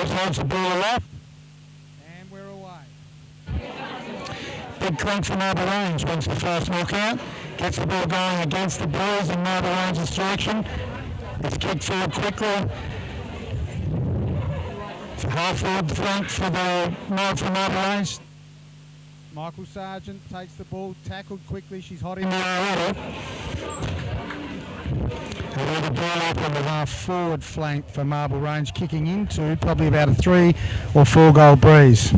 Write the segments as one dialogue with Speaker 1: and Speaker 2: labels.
Speaker 1: South holds the ball aloft.
Speaker 2: And we're away.
Speaker 1: Big clink from Marble Range wins the first knockout. Gets the ball going against the boys in Marble Range's direction. It's kicked forward quickly. It's a half forward flank for the mob from Marble Range.
Speaker 2: Michael Sargent takes the ball, tackled quickly. She's hot in
Speaker 1: there already. The ball up on the half forward flank for Marble Range, kicking into probably about a 3 or 4 goal breeze.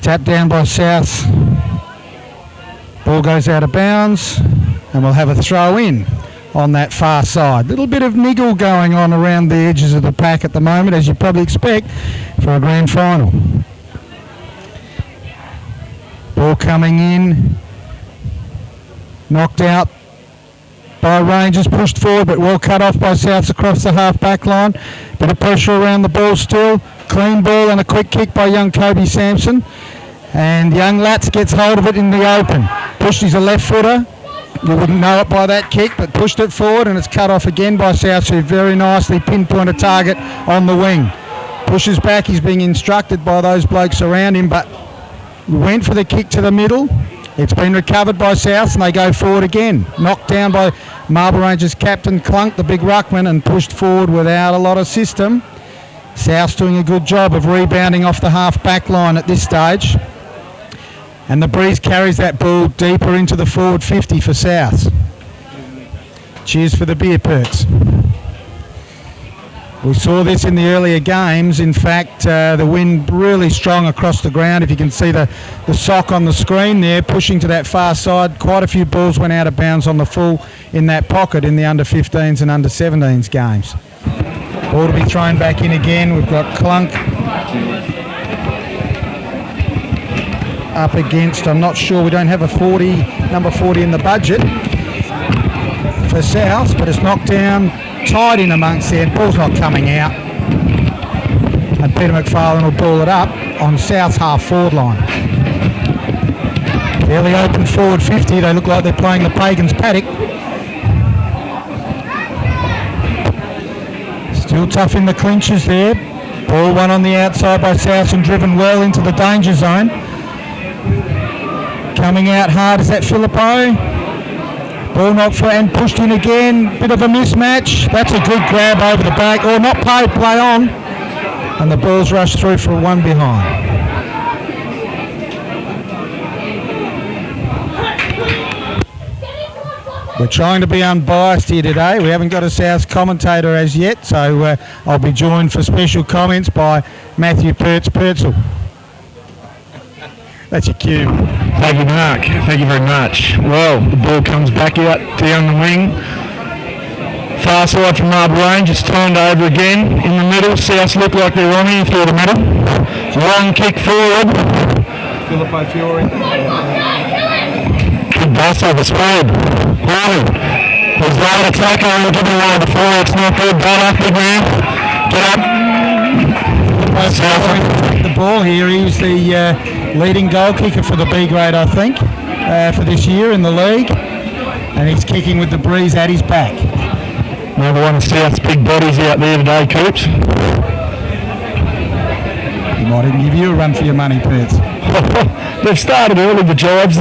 Speaker 1: Tapped down by South. Ball goes out of bounds and we'll have a throw in on that far side. Little bit of niggle going on around the edges of the pack at the moment, as you probably expect for a grand final. Ball coming in, knocked out by Rangers, pushed forward but well cut off by Souths across the half back line. Bit of pressure around the ball still. Clean ball and a quick kick by young Kobe Sampson. And young Latz gets hold of it in the open. Pushed, he's a left footer. You wouldn't know it by that kick, but pushed it forward and it's cut off again by South, who very nicely pinpoint a target on the wing. Pushes back, he's being instructed by those blokes around him, but went for the kick to the middle. It's been recovered by South and they go forward again. Knocked down by Marble Range's captain Clunk, the big ruckman, and pushed forward without a lot of system. South's doing a good job of rebounding off the half back line at this stage. And the breeze carries that ball deeper into the forward 50 for South. Cheers for the beer perks. We saw this in the earlier games. In fact, the wind really strong across the ground. If you can see the sock on the screen there, pushing to that far side. Quite a few balls went out of bounds on the full in that pocket in the under 15s and under 17s games. Ball to be thrown back in again. We've got Clunk up against, I'm not sure, we don't have a number 40 in the budget for South, but it's knocked down, tied in amongst there, ball's not coming out. And Peter McFarlane will ball it up on South's half forward line. Fairly open forward 50, they look like they're playing the Pagans paddock. Still tough in the clinches there. Ball one on the outside by South and driven well into the danger zone. Coming out hard, is that Filippo? Ball knocked for and pushed in again. Bit of a mismatch. That's a good grab over the back. Or not paid, play on. And the ball's rushed through for a 1 behind. We're trying to be unbiased here today. We haven't got a South commentator as yet, so I'll be joined for special comments by Matthew Purtzel. That's your cue.
Speaker 3: Thank you, Mark. Thank you very much. Well, the ball comes back out down the wing. Far side from Marble Range. It's turned over again in the middle. South look like they're on here through the middle. Long kick forward.
Speaker 2: Filippo Fiore.
Speaker 3: Good boss of the spread. Horning. There's right attacker and giving away the floor. It's not good. Ball up the ground. Get up.
Speaker 1: The ball here. He was the leading goal kicker for the B grade, I think, for this year in the league. And he's kicking with the breeze at his back.
Speaker 3: Another one of South's big bodies out there today, Coops.
Speaker 1: He might even give you a run for your money, Perts.
Speaker 3: They've started early, the jibes.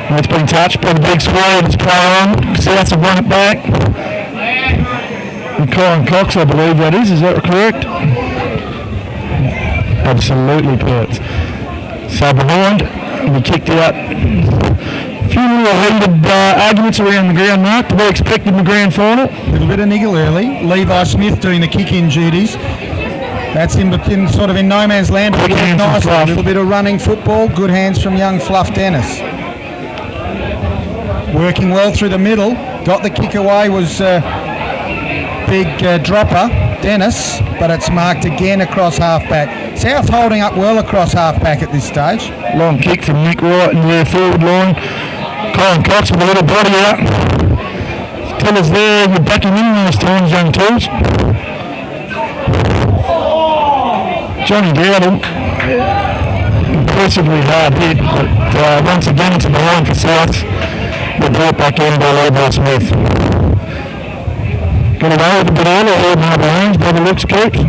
Speaker 3: It's been touched by the big square. It's play on. Souths have run it back. And Colin Cox, I believe that is that correct? Absolutely, Perts. So behind, we kicked out. A few little heated arguments around the ground, Mark. Do we expect in the grand final?
Speaker 1: A little bit of niggle early. Levi Smith doing the kick-in duties. That's in sort of in no man's land. But nice. A little bit of running football. Good hands from young Fluff Dennis. Working well through the middle. Got the kick away, was big dropper, Dennis, but it's marked again across half-back. South holding up well across half-back at this stage.
Speaker 3: Long kick from Nick Wright in their forward line. Colin Cox with a little body out. Tell us there, you're backing in those times, young tools. Johnny Dowdle, impressively hard hit, but once again it's a behind for South. They're brought back in by Levi Smith. Got away with a bit earlier here, Marble Range, by the looks, Coops.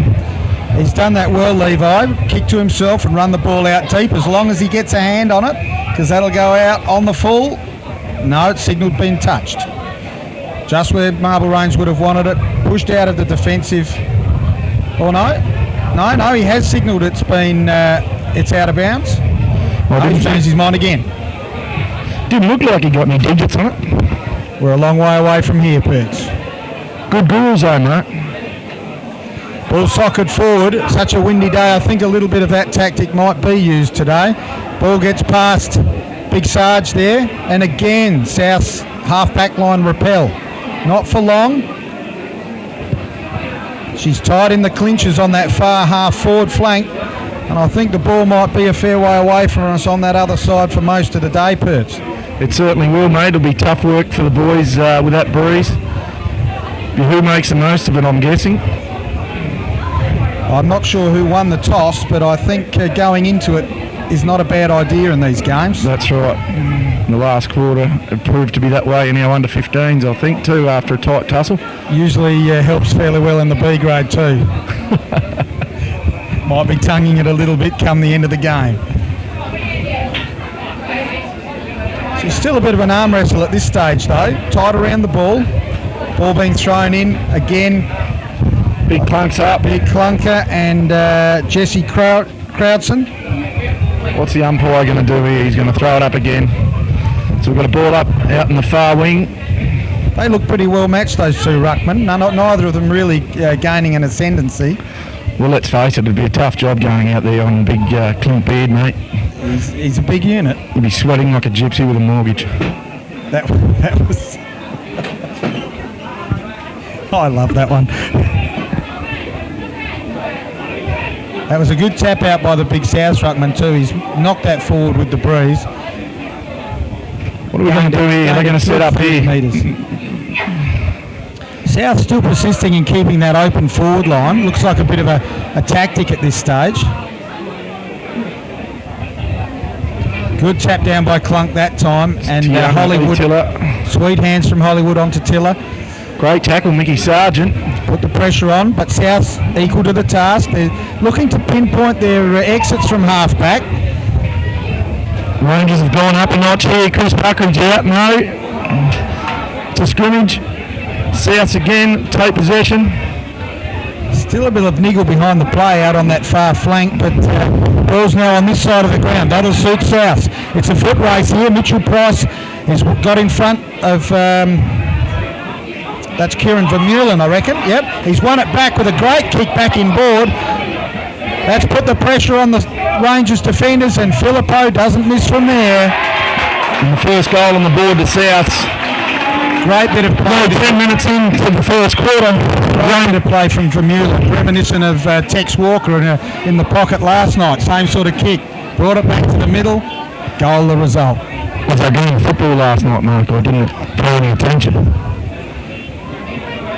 Speaker 2: He's done that well, Levi. Kick to himself and run the ball out deep as long as he gets a hand on it, because that'll go out on the full. No, it's signalled been touched. Just where Marble Range would have wanted it. Pushed out of the defensive. Oh, no. No, he has signalled it's been, it's out of bounds. He's changed his mind again.
Speaker 3: Didn't look like he got any digits on it.
Speaker 2: We're a long way away from here, Perks.
Speaker 3: Good goal zone, mate.
Speaker 2: Ball socket forward. Such a windy day. I think a little bit of that tactic might be used today. Ball gets past Big Sarge there. And again, South's half-back line repel. Not for long. She's tight in the clinches on that far half-forward flank. And I think the ball might be a fair way away from us on that other side for most of the day, Perks.
Speaker 3: It certainly will, mate. It'll be tough work for the boys with that breeze. Who makes the most of it, I'm guessing?
Speaker 2: I'm not sure who won the toss, but I think going into it is not a bad idea in these games.
Speaker 3: That's right. In the last quarter, it proved to be that way in our under-15s, I think, too, after a tight tussle.
Speaker 2: Usually helps fairly well in the B grade too. Might be tonguing it a little bit come the end of the game. She's still a bit of an arm wrestle at this stage though. Tight around the ball. Ball being thrown in again.
Speaker 3: Big clunks up.
Speaker 2: Big clunker and Jesse Crowdson.
Speaker 3: What's the umpire going to do here? He's going to throw it up again. So we've got a ball up out in the far wing.
Speaker 2: They look pretty well matched, those two ruckmen. Neither of them really gaining an ascendancy.
Speaker 3: Well, let's face it, it'd be a tough job going out there on big Clint Beard, mate.
Speaker 2: He's a big unit.
Speaker 3: He'd be sweating like a gypsy with a mortgage.
Speaker 2: That was... I love that one. That was a good tap out by the big South ruckman too. He's knocked that forward with the breeze.
Speaker 3: What are we going to do here? They're going to set up here.
Speaker 2: South still persisting in keeping that open forward line. Looks like a bit of a tactic at this stage. Good tap down by Clunk that time. And Hollywood. Sweet hands from Hollywood onto Tiller.
Speaker 3: Great tackle, Mickey Sargent.
Speaker 2: Put the pressure on, but South's equal to the task. They're looking to pinpoint their exits from half-back.
Speaker 3: Rangers have gone up a notch here. Chris Buckridge out, no. It's a scrimmage. Souths again, take possession.
Speaker 2: Still a bit of niggle behind the play out on that far flank, but ball's now on this side of the ground. That'll suit South. It's a foot race here. Mitchell Price has got in front of... that's Kieran Vermeulen, I reckon. Yep, he's won it back with a great kick back inboard. That's put the pressure on the Rangers defenders, and Filippo doesn't miss from there.
Speaker 3: And the first goal on the board to Souths.
Speaker 2: Great bit of play.
Speaker 3: 10 minutes into the first quarter.
Speaker 2: Great bit of play from Vermeulen, reminiscent of Tex Walker in the pocket last night. Same sort of kick. Brought it back to the middle. Goal the result.
Speaker 3: Was I game of football last night, Mark? I didn't pay any attention.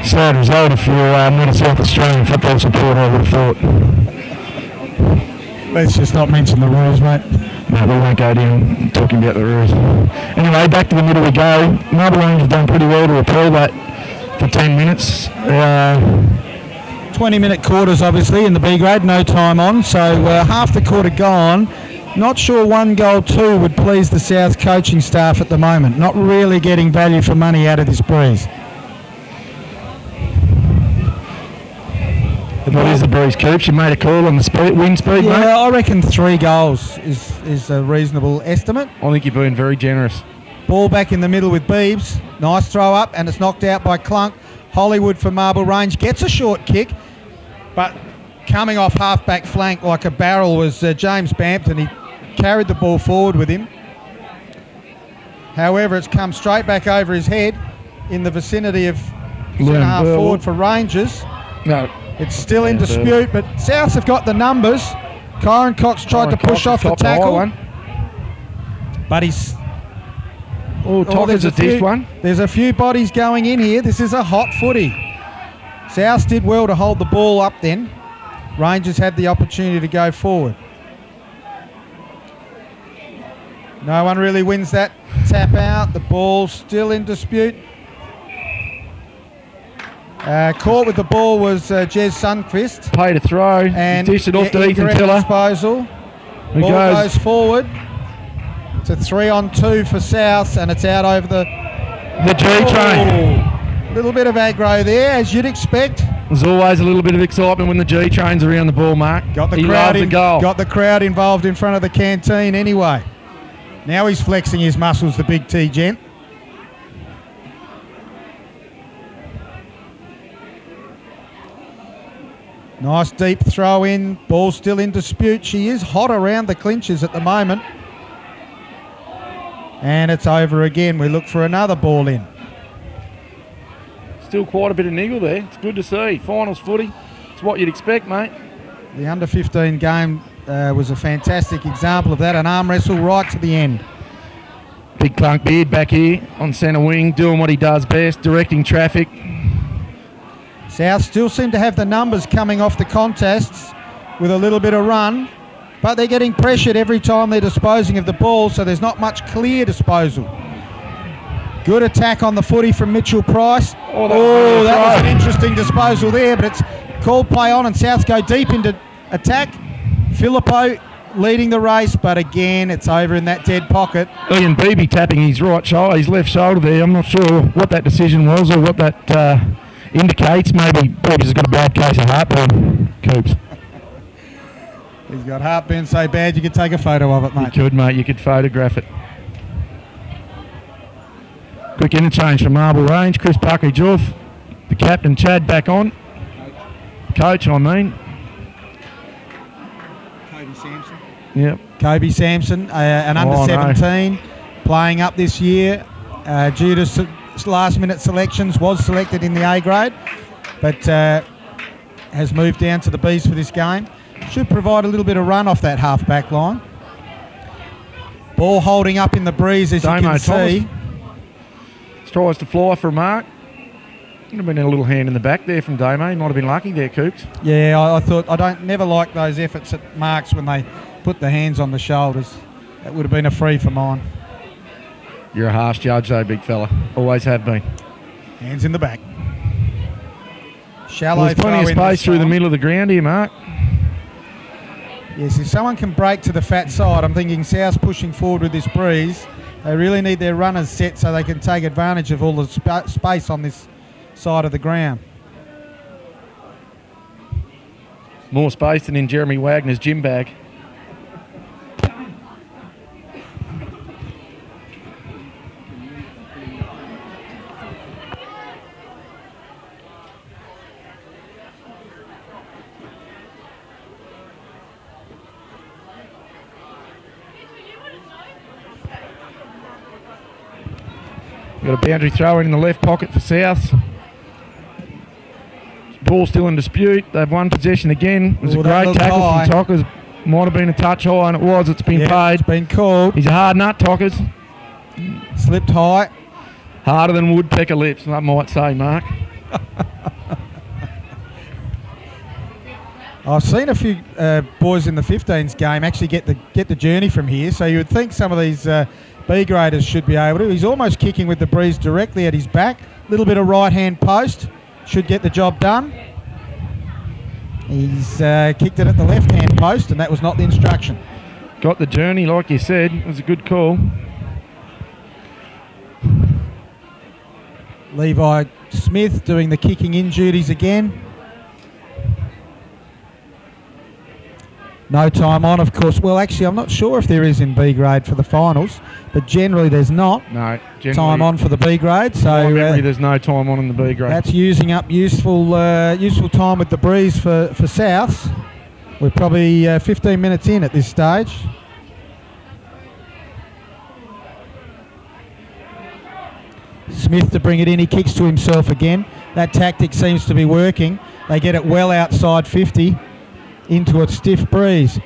Speaker 3: Sad result if you're not a South Australian football supporter, I would have thought.
Speaker 2: Let's just not mention the rules, mate.
Speaker 3: No, we won't go down talking about the rules. Anyway, back to the middle we go. Marble Range have done pretty well to repel that for 10 minutes.
Speaker 2: 20-minute quarters, obviously, in the B grade, no time on. So half the quarter gone. Not sure 1 goal 2 would please the South coaching staff at the moment. Not really getting value for money out of this breeze.
Speaker 3: What is the breeze, Coops? You made a call on the wind speed, mate?
Speaker 2: Yeah, I reckon 3 goals is a reasonable estimate.
Speaker 3: I think you've been very generous.
Speaker 2: Ball back in the middle with Beebs. Nice throw up, and it's knocked out by Clunk. Hollywood for Marble Range gets a short kick, but coming off half-back flank like a barrel was James Bampton. He carried the ball forward with him. However, it's come straight back over his head in the vicinity of centre half forward for Rangers.
Speaker 3: No.
Speaker 2: It's still in dispute, but Souths have got the numbers. Kyron Cox tried to push off the tackle, but he's...
Speaker 3: Tocker's a deep one.
Speaker 2: There's a few bodies going in here. This is a hot footy. Souths did well to hold the ball up then. Rangers had the opportunity to go forward. No one really wins that tap out. The ball's still in dispute. Caught with the ball was Jez Sundqvist.
Speaker 3: Paid a throw.
Speaker 2: And
Speaker 3: He dished it off to Ethan
Speaker 2: incorrect
Speaker 3: Tiller.
Speaker 2: disposal.
Speaker 3: He
Speaker 2: Ball
Speaker 3: goes.
Speaker 2: goes forward. It's a 3-on-2 for South, and it's out over the
Speaker 3: The G-Train.
Speaker 2: Little bit of aggro there, as you'd expect.
Speaker 3: There's always a little bit of excitement when the G-Train's around the ball, Mark.
Speaker 2: Got the
Speaker 3: He
Speaker 2: crowd
Speaker 3: loves the goal.
Speaker 2: Got the crowd involved in front of the canteen anyway. Now he's flexing his muscles, the big T gent. Nice deep throw in. Ball still in dispute. She is hot around the clinches at the moment. And it's over again. We look for another ball in.
Speaker 3: Still quite a bit of niggle there. It's good to see. Finals footy. It's what you'd expect, mate.
Speaker 2: The under-15 game was a fantastic example of that. An arm wrestle right to the end.
Speaker 3: Big Clunk Beard back here on centre wing, doing what he does best, directing traffic.
Speaker 2: South still seem to have the numbers coming off the contests with a little bit of run, but they're getting pressured every time they're disposing of the ball, so there's not much clear disposal. Good attack on the footy from Mitchell Price.
Speaker 3: Oh,
Speaker 2: that was an interesting disposal there, but it's called play on and South go deep into attack. Filippo leading the race, but again, it's over in that dead pocket.
Speaker 3: Ian Beebe tapping his right shoulder, his left shoulder there. I'm not sure what that decision was or what that indicates. Maybe Beebe's has got a bad case of heartburn, Coops.
Speaker 2: He's got heartburn so bad you could take a photo of it, mate.
Speaker 3: You could, mate. You could photograph it. Quick interchange for Marble Range. Chris Buckridge off. The captain, Chad, back on. Coach, I mean.
Speaker 2: Kobe Sampson.
Speaker 3: Yep.
Speaker 2: Kobe Sampson, an under-17, playing up this year. Due to last-minute selections, was selected in the A grade, but has moved down to the Bs for this game. Should provide a little bit of run off that half-back line. Ball holding up in the breeze, as
Speaker 3: Damo
Speaker 2: you can see.
Speaker 3: Thomas tries to fly for a mark. Would have been a little hand in the back there from Damo. He might have been lucky there, Coops.
Speaker 2: Yeah, I thought never like those efforts at marks when they put the hands on the shoulders. That would have been a free for mine.
Speaker 3: You're a harsh judge though, big fella. Always have been.
Speaker 2: Hands in the back. Shallow.
Speaker 3: Well, there's plenty of space through the middle of the ground here, Mark.
Speaker 2: Yes, if someone can break to the fat side, I'm thinking South's pushing forward with this breeze. They really need their runners set so they can take advantage of all the space on this side of the ground.
Speaker 3: More space than in Jeremy Wagner's gym bag. Got a boundary thrower in the left pocket for South. Ball still in dispute. They've won possession again. It was a great tackle from Tockers. Might have been a touch high, and it was. It's been paid.
Speaker 2: It's been called.
Speaker 3: He's a hard nut, Tockers.
Speaker 2: Slipped high.
Speaker 3: Harder than woodpecker lips, I might say, Mark.
Speaker 2: I've seen a few boys in the 15s game actually get the journey from here, so you would think some of these B graders should be able to. He's almost kicking with the breeze directly at his back. A little bit of right-hand post. Should get the job done. He's kicked it at the left-hand post, and that was not the instruction.
Speaker 3: Got the journey, like you said. It was a good call.
Speaker 2: Levi Smith doing the kicking in duties again. No time on, of course. Well, actually, I'm not sure if there is in B grade for the finals, but generally there's not.
Speaker 3: No, generally
Speaker 2: time on for the B grade. So
Speaker 3: there's no time on in the B grade.
Speaker 2: That's using up useful time with the breeze for Souths. We're probably 15 minutes in at this stage. Smith to bring it in. He kicks to himself again. That tactic seems to be working. They get it well outside 50 into a stiff breeze.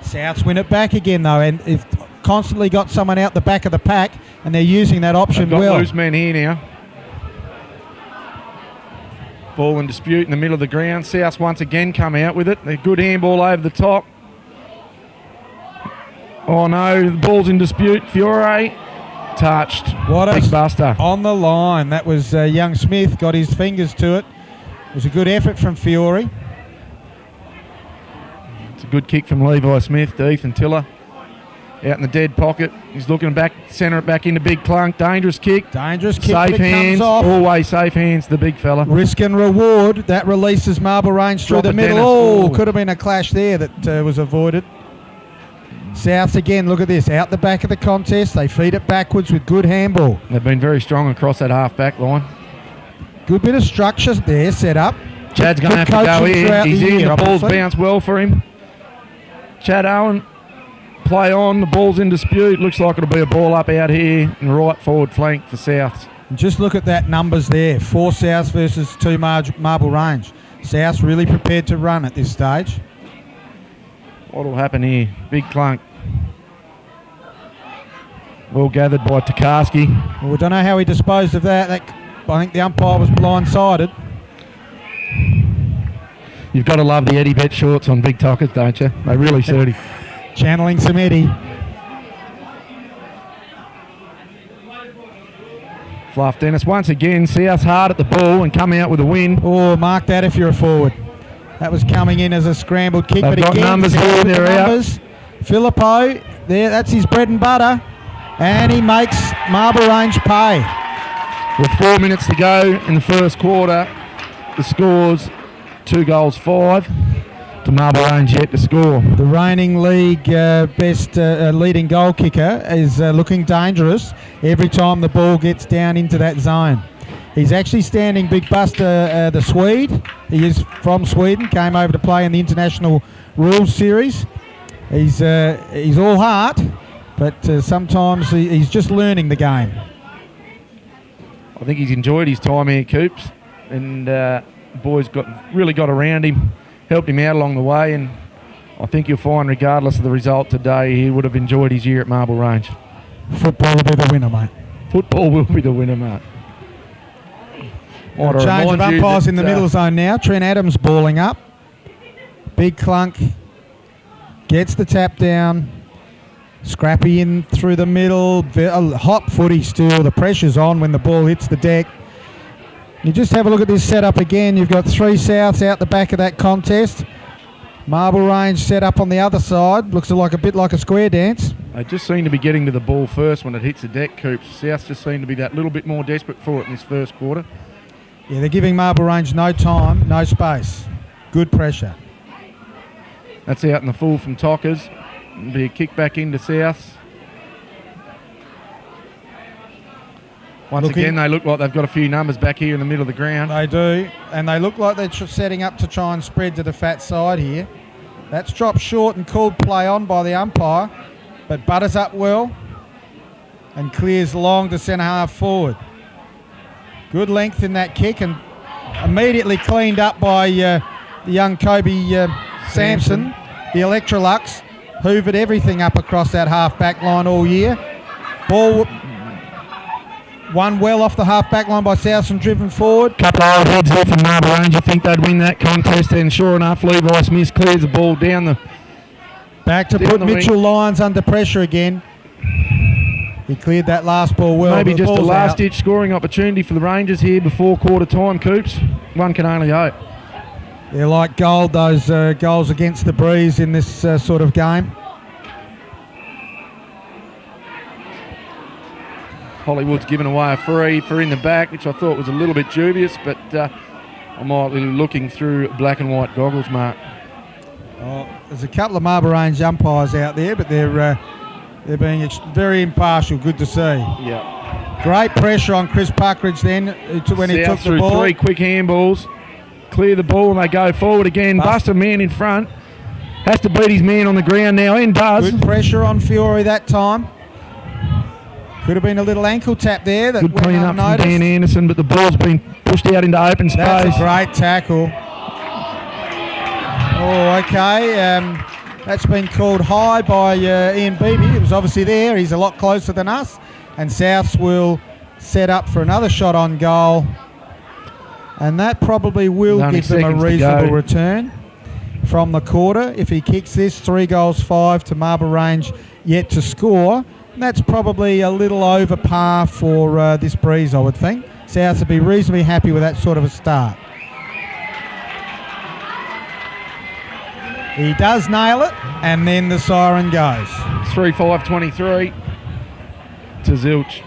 Speaker 2: Souths win it back again though, and they've constantly got someone out the back of the pack, and they're using that option
Speaker 3: They've got
Speaker 2: well.
Speaker 3: Loose men here now. Ball in dispute in the middle of the ground. Souths once again come out with it. They're good handball over the top. Oh no, the ball's in dispute. Fiore touched.
Speaker 2: What a
Speaker 3: Big buster.
Speaker 2: on the line. That was young Smith, got his fingers to it. It was a good effort from Fiore.
Speaker 3: It's a good kick from Levi Smith to Ethan Tiller. Out in the dead pocket. He's looking back, centre it back into Big Clunk. Dangerous kick.
Speaker 2: Dangerous kick,
Speaker 3: Safe
Speaker 2: but it
Speaker 3: hands.
Speaker 2: comes off.
Speaker 3: Always safe hands, the big fella.
Speaker 2: Risk and reward. That releases Marble Range through
Speaker 3: Drop
Speaker 2: the
Speaker 3: it,
Speaker 2: middle.
Speaker 3: Dennis.
Speaker 2: Oh,
Speaker 3: Ooh.
Speaker 2: could have been a clash there that was avoided. Souths again, look at this. Out the back of the contest. They feed it backwards with good handball.
Speaker 3: They've been very strong across that half-back line.
Speaker 2: Good bit of structure there set up.
Speaker 3: Chad's going to have
Speaker 2: Good
Speaker 3: to go
Speaker 2: coaching
Speaker 3: in.
Speaker 2: throughout
Speaker 3: He's
Speaker 2: the
Speaker 3: in.
Speaker 2: year,
Speaker 3: The ball's
Speaker 2: obviously.
Speaker 3: bounced well for him. Chad Owen, play on. The ball's in dispute. Looks like it'll be a ball up out here in the right forward flank for Souths.
Speaker 2: And just look at that numbers there. 4 Souths versus 2 Marble Range. Souths really prepared to run at this stage.
Speaker 3: What will happen here? Big Clunk. Well gathered by Tokarski.
Speaker 2: Well, we don't know how he disposed of that. I think the umpire was blindsided.
Speaker 3: You've got to love the Eddie Bet shorts on Big Tockers, don't you? They really suit him.
Speaker 2: Channeling some Eddie.
Speaker 3: Fluff Dennis once again. South hard at the ball and come out with a win.
Speaker 2: Oh, mark that if you're a forward. That was coming in as a scrambled kick,
Speaker 3: They've
Speaker 2: but
Speaker 3: got
Speaker 2: again,
Speaker 3: numbers
Speaker 2: South
Speaker 3: here,
Speaker 2: with the
Speaker 3: they're out.
Speaker 2: numbers. Filippo, there, that's his bread and butter, and he makes Marble Range pay.
Speaker 3: With 4 minutes to go in the first quarter, the score's 2 goals 5 to Marble Range yet to score.
Speaker 2: The reigning league best leading goal kicker is looking dangerous every time the ball gets down into that zone. He's actually standing Big Buster, the Swede. He is from Sweden, came over to play in the International Rules Series. He's all heart, but sometimes he's just learning the game.
Speaker 3: I think he's enjoyed his time here, Coops, and boys really got around him, helped him out along the way, and I think you'll find, regardless of the result today, he would have enjoyed his year at Marble Range.
Speaker 2: Football will be the winner, mate.
Speaker 3: Football will be the winner, mate.
Speaker 2: Change of umpires in the middle zone now. Trent Adams balling up. Big Clunk gets the tap down. Scrappy in through the middle. Hot footy still. The pressure's on when the ball hits the deck. You just have a look at this setup again. You've got 3 Souths out the back of that contest. Marble Range set up on the other side. Looks a bit like a square dance.
Speaker 3: They just seem to be getting to the ball first when it hits the deck, Coops. South just seem to be that little bit more desperate for it in this first quarter.
Speaker 2: Yeah, they're giving Marble Range no time, no space. Good pressure.
Speaker 3: That's out in the full from Tockers. It'll be a kick back into South. Once again, they look like they've got a few numbers back here in the middle of the ground.
Speaker 2: They do, and they look like they're setting up to try and spread to the fat side here. That's dropped short and called play on by the umpire, but butters up well and clears long to centre half forward. Good length in that kick and immediately cleaned up by the young Kobe Sampson. The Electrolux hoovered everything up across that half-back line all year. Ball won well off the half-back line by South and driven forward.
Speaker 3: Couple of old heads there from Marble Range. You think they'd win that contest, and sure enough, Levi Smith clears the ball down the...
Speaker 2: Back to put Mitchell Lyons under pressure again. He cleared that last ball well.
Speaker 3: Maybe just a
Speaker 2: last
Speaker 3: last-ditch scoring opportunity for the Rangers here before quarter time, Coops. One can only hope.
Speaker 2: They're like gold, those goals against the breeze in this sort of game.
Speaker 3: Hollywood's given away a free for in the back, which I thought was a little bit dubious, but I might be looking through black and white goggles, Mark.
Speaker 2: Oh, there's a couple of Marble Range umpires out there, but they're being very impartial. Good to see.
Speaker 3: Yeah.
Speaker 2: Great pressure on Chris Puckridge then when he took the ball.
Speaker 3: 3 quick handballs, clear the ball, and they go forward again. Buster man in front. Has to beat his man on the ground now, and does.
Speaker 2: Good pressure on Fiore that time. Could have been a little ankle tap there. That
Speaker 3: Good
Speaker 2: went
Speaker 3: clean up from
Speaker 2: unnoticed.
Speaker 3: Dan Anderson, but the ball's been pushed out into open space.
Speaker 2: That's a great tackle. Oh, okay. That's been called high by Ian Beebe. It was obviously there. He's a lot closer than us. And Souths will set up for another shot on goal. And that probably will give them a reasonable return from the quarter. If he kicks this, 3 goals 5 to Marble Range yet to score. That's probably a little over par for this breeze, I would think. South would be reasonably happy with that sort of a start. He does nail it, and then the siren goes.
Speaker 3: 3-5-23 to Zilch.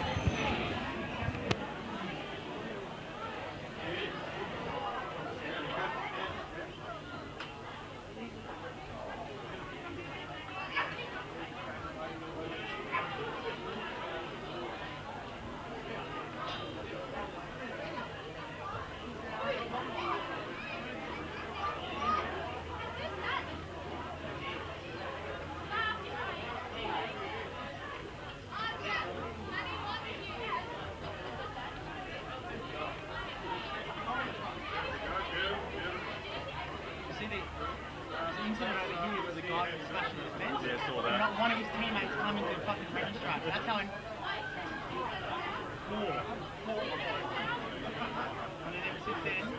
Speaker 4: One of his teammates come into fucking register. That's how. And then ever since then.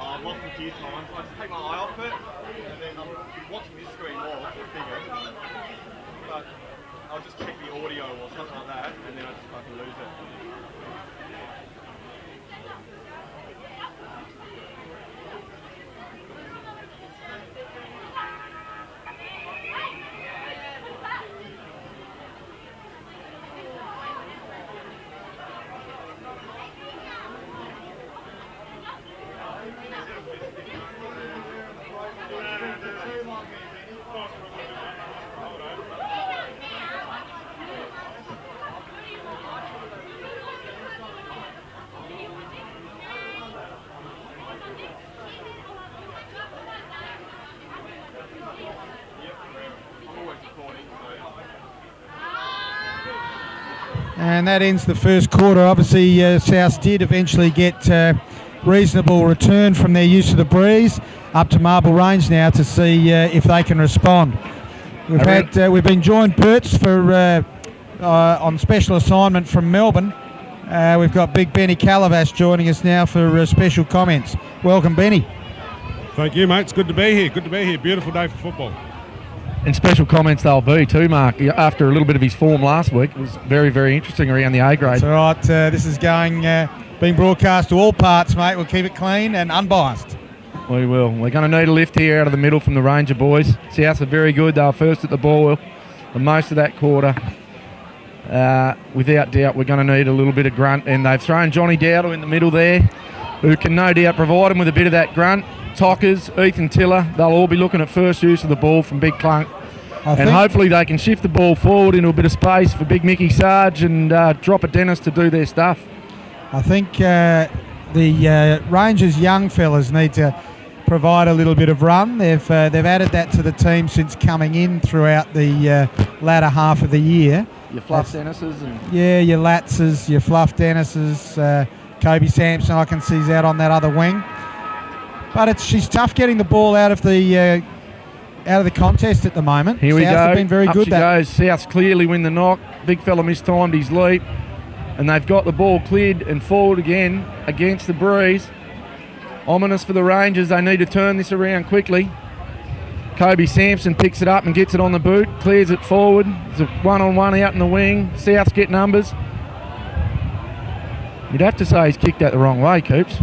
Speaker 5: I've watched it a few times. I just take my eye off it, and then I'm watching this screen more, so it's bigger. But I'll just check the audio or something like that, and then I just fucking lose it.
Speaker 2: And that ends the first quarter. Obviously, South did eventually get reasonable return from their use of the breeze. Up to Marble Range now to see if they can respond. We've been joined, Perts, for on special assignment from Melbourne. We've got Big Benny Calabash joining us now for special comments. Welcome, Benny.
Speaker 6: Thank you, mate. It's good to be here. Good to be here. Beautiful day for football.
Speaker 3: And special comments they'll be too, Mark. After a little bit of his form last week, it was very, very interesting around the A grade.
Speaker 2: That's all right. This is being broadcast to all parts, mate. We'll keep it clean and unbiased.
Speaker 3: We will. We're going to need a lift here out of the middle from the Ranger boys. South are very good. They were first at the ball for most of that quarter. Without doubt, we're going to need a little bit of grunt. And they've thrown Johnny Dowdle in the middle there, who can no doubt provide him with a bit of that grunt. Tockers, Ethan Tiller, they'll all be looking at first use of the ball from Big Clunk. And hopefully they can shift the ball forward into a bit of space for Big Mickey Sarge and drop it Dennis to do their stuff.
Speaker 2: I think the Rangers young fellas need to provide a little bit of run. They've added that to the team since coming in throughout the latter half of the year.
Speaker 3: Your Fluff Dennises.
Speaker 2: Yeah, your Latzes, your Fluff Dennises, Kobe Sampson, I can see he's out on that other wing. But she's tough getting the ball out of the contest at the moment.
Speaker 3: Here we
Speaker 2: South
Speaker 3: go.
Speaker 2: have been very
Speaker 3: Up
Speaker 2: good.
Speaker 3: she goes. South's clearly win the knock. Big fella mistimed his leap. And they've got the ball cleared and forward again against the breeze. Ominous for the Rangers. They need to turn this around quickly. Kobe Sampson picks it up and gets it on the boot. Clears it forward. There's a one-on-one out in the wing. South's get numbers. You'd have to say he's kicked that the wrong way, Coops.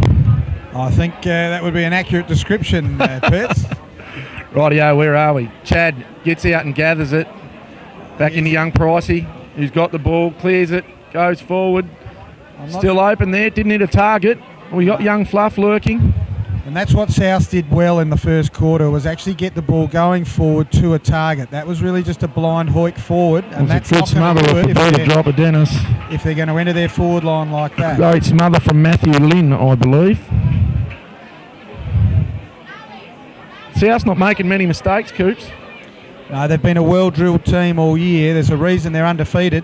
Speaker 2: I think that would be an accurate description, Perts.
Speaker 3: Rightio, where are we? Chad gets out and gathers it. Back into young Pricey, who's got the ball, clears it, goes forward. Still open there, didn't hit a target. We got young Fluff lurking.
Speaker 2: And that's what South did well in the first quarter, was actually get the ball going forward to a target. That was really just a blind hoik forward, and that's not going to work if they're going to enter their forward line like that.
Speaker 3: Great smother from Matthew Lynn, I believe. South's not making many mistakes, Coops.
Speaker 2: No, they've been a well-drilled team all year. There's a reason they're undefeated.